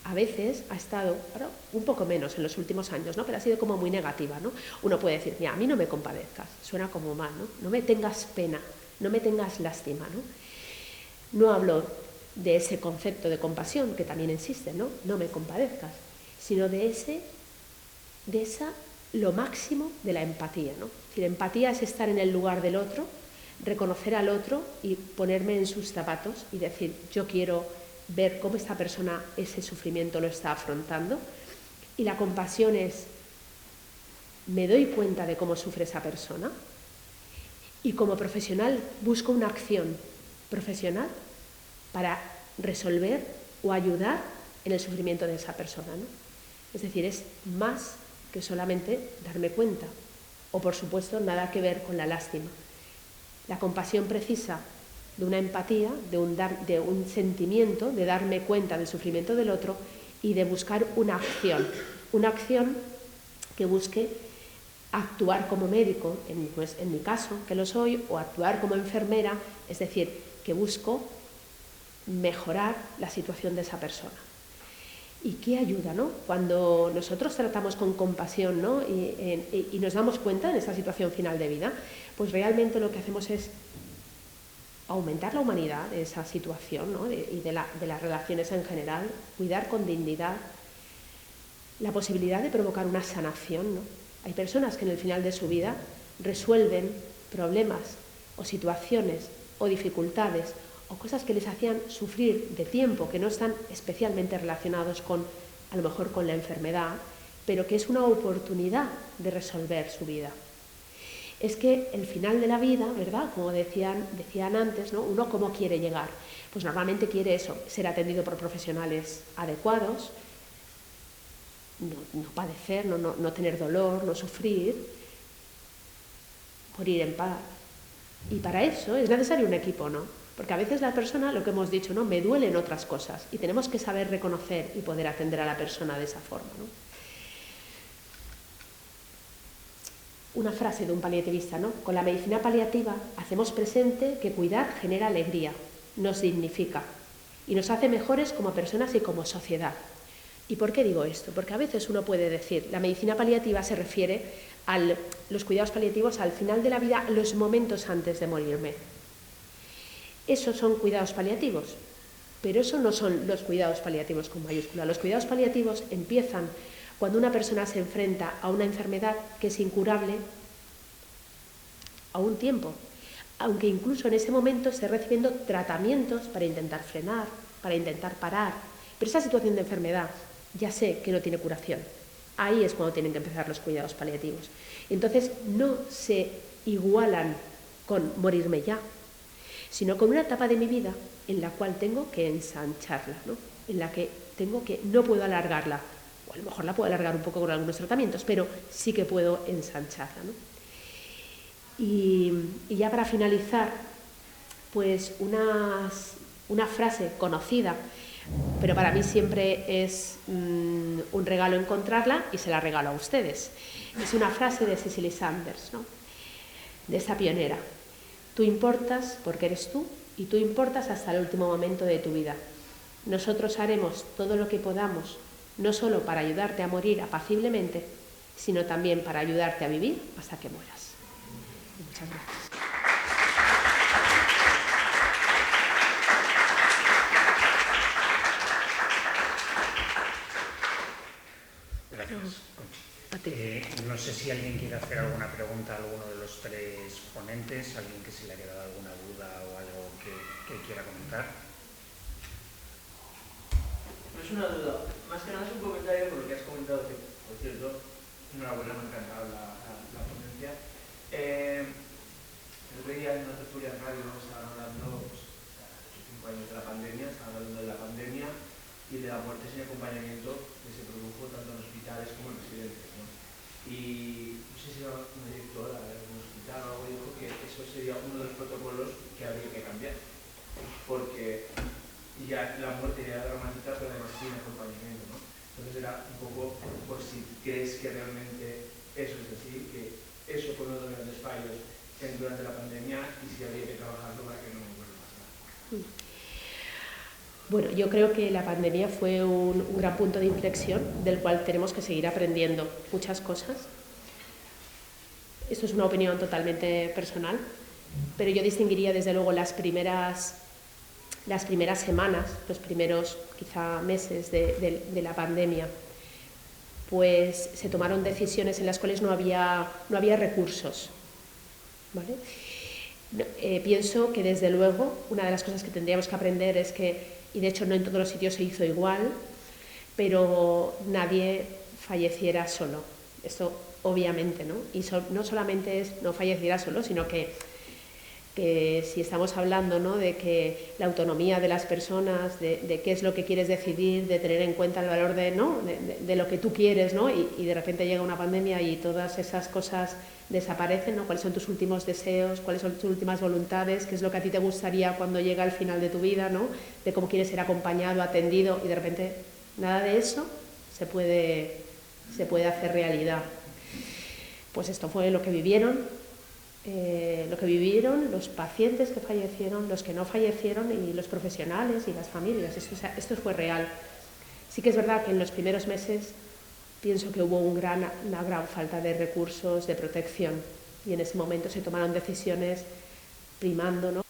a veces ha estado, ahora un poco menos en los últimos años, ¿no?, pero ha sido como muy negativa, ¿no? Uno puede decir, mira, a mí no me compadezcas, suena como mal, ¿no? No me tengas pena, no me tengas lástima, ¿no? No hablo de ese concepto de compasión, que también existe, ¿no? No me compadezcas, sino de lo máximo de la empatía, ¿no? Es decir, empatía es estar en el lugar del otro, reconocer al otro y ponerme en sus zapatos y decir, yo quiero ver cómo esta persona ese sufrimiento lo está afrontando. Y la compasión es, me doy cuenta de cómo sufre esa persona y como profesional busco una acción profesional para resolver o ayudar en el sufrimiento de esa persona, ¿no? Es decir, es más que solamente darme cuenta o, por supuesto, nada que ver con la lástima. La compasión precisa de una empatía, de un sentimiento, de darme cuenta del sufrimiento del otro y de buscar una acción que busque actuar como médico, en mi caso, que lo soy, o actuar como enfermera, es decir, que busco mejorar la situación de esa persona. ¿Y qué ayuda, no? Cuando nosotros tratamos con compasión, ¿no?, y nos damos cuenta en esta situación final de vida, pues realmente lo que hacemos es aumentar la humanidad de esa situación, ¿no?, y de las relaciones en general, cuidar con dignidad, la posibilidad de provocar una sanación, ¿no? Hay personas que en el final de su vida resuelven problemas o situaciones o dificultades o cosas que les hacían sufrir de tiempo, que no están especialmente relacionados con, a lo mejor, con la enfermedad, pero que es una oportunidad de resolver su vida. Es que el final de la vida, ¿verdad?, como decían antes, ¿no?, uno cómo quiere llegar. Pues normalmente quiere eso, ser atendido por profesionales adecuados, no padecer, no tener dolor, no sufrir, morir en paz. Y para eso es necesario un equipo, ¿no? Porque a veces la persona, lo que hemos dicho, ¿no?, me duelen otras cosas y tenemos que saber reconocer y poder atender a la persona de esa forma, ¿no? Una frase de un paliativista, ¿no? Con la medicina paliativa hacemos presente que cuidar genera alegría, nos dignifica y nos hace mejores como personas y como sociedad. ¿Y por qué digo esto? Porque a veces uno puede decir, la medicina paliativa se refiere a los cuidados paliativos al final de la vida, los momentos antes de morirme. Esos son cuidados paliativos, pero eso no son los cuidados paliativos con mayúscula. Los cuidados paliativos empiezan cuando una persona se enfrenta a una enfermedad que es incurable a un tiempo, aunque incluso en ese momento esté recibiendo tratamientos para intentar frenar, para intentar parar. Pero esa situación de enfermedad ya sé que no tiene curación. Ahí es cuando tienen que empezar los cuidados paliativos. Entonces no se igualan con morirme ya, sino con una etapa de mi vida en la cual tengo que ensancharla, ¿no?, en la que no puedo alargarla, o a lo mejor la puedo alargar un poco con algunos tratamientos, pero sí que puedo ensancharla, ¿no? Y ya para finalizar, pues una frase conocida, pero para mí siempre es un regalo encontrarla y se la regalo a ustedes. Es una frase de Cicely Saunders, ¿no?, de esa pionera. Tú importas porque eres tú y tú importas hasta el último momento de tu vida. Nosotros haremos todo lo que podamos no solo para ayudarte a morir apaciblemente, sino también para ayudarte a vivir hasta que mueras. Muchas gracias. Gracias. No sé si alguien quiere hacer alguna pregunta a alguno de los tres ponentes, alguien que se le haya quedado alguna duda o algo que quiera comentar. No es una duda, más que nada es un comentario por lo que has comentado, que por cierto, enhorabuena, me ha encantado la ponencia. El otro día en una tertulia en radio estaban hablando, pues, hace 5 años de la pandemia, estaban hablando de la pandemia y de la muerte sin acompañamiento que se produjo tanto en hospitales como en residencias, ¿no? Y no sé si era una directora de un hospital o algo, dijo que eso sería uno de los protocolos que habría que cambiar, porque ya la muerte era dramática, pero además sin acompañamiento, ¿no? Entonces era un poco por si crees que realmente eso es así, que eso fue uno de los grandes fallos durante la pandemia y si habría que trabajarlo para que no vuelva a pasar. Bueno, yo creo que la pandemia fue un gran punto de inflexión del cual tenemos que seguir aprendiendo muchas cosas. Esto es una opinión totalmente personal, pero yo distinguiría desde luego las primeras semanas, los primeros quizá meses de la pandemia, pues se tomaron decisiones en las cuales no había recursos, ¿vale? Pienso que desde luego una de las cosas que tendríamos que aprender es que, y de hecho no en todos los sitios se hizo igual, pero nadie falleciera solo. Esto obviamente, ¿no? Y no solamente es no falleciera solo, sino que si estamos hablando, ¿no?, de que la autonomía de las personas, de qué es lo que quieres decidir, de tener en cuenta el valor de lo que tú quieres, ¿no? Y de repente llega una pandemia y todas esas cosas desaparecen, ¿no? ¿Cuáles son tus últimos deseos? ¿Cuáles son tus últimas voluntades? ¿Qué es lo que a ti te gustaría cuando llega el final de tu vida, ¿no? De cómo quieres ser acompañado, atendido, y de repente nada de eso se puede hacer realidad. Pues esto fue lo que vivieron los pacientes que fallecieron, los que no fallecieron y los profesionales y las familias. Esto fue real. Sí que es verdad que en los primeros meses pienso que hubo una gran falta de recursos, de protección, y en ese momento se tomaron decisiones primando, ¿no?,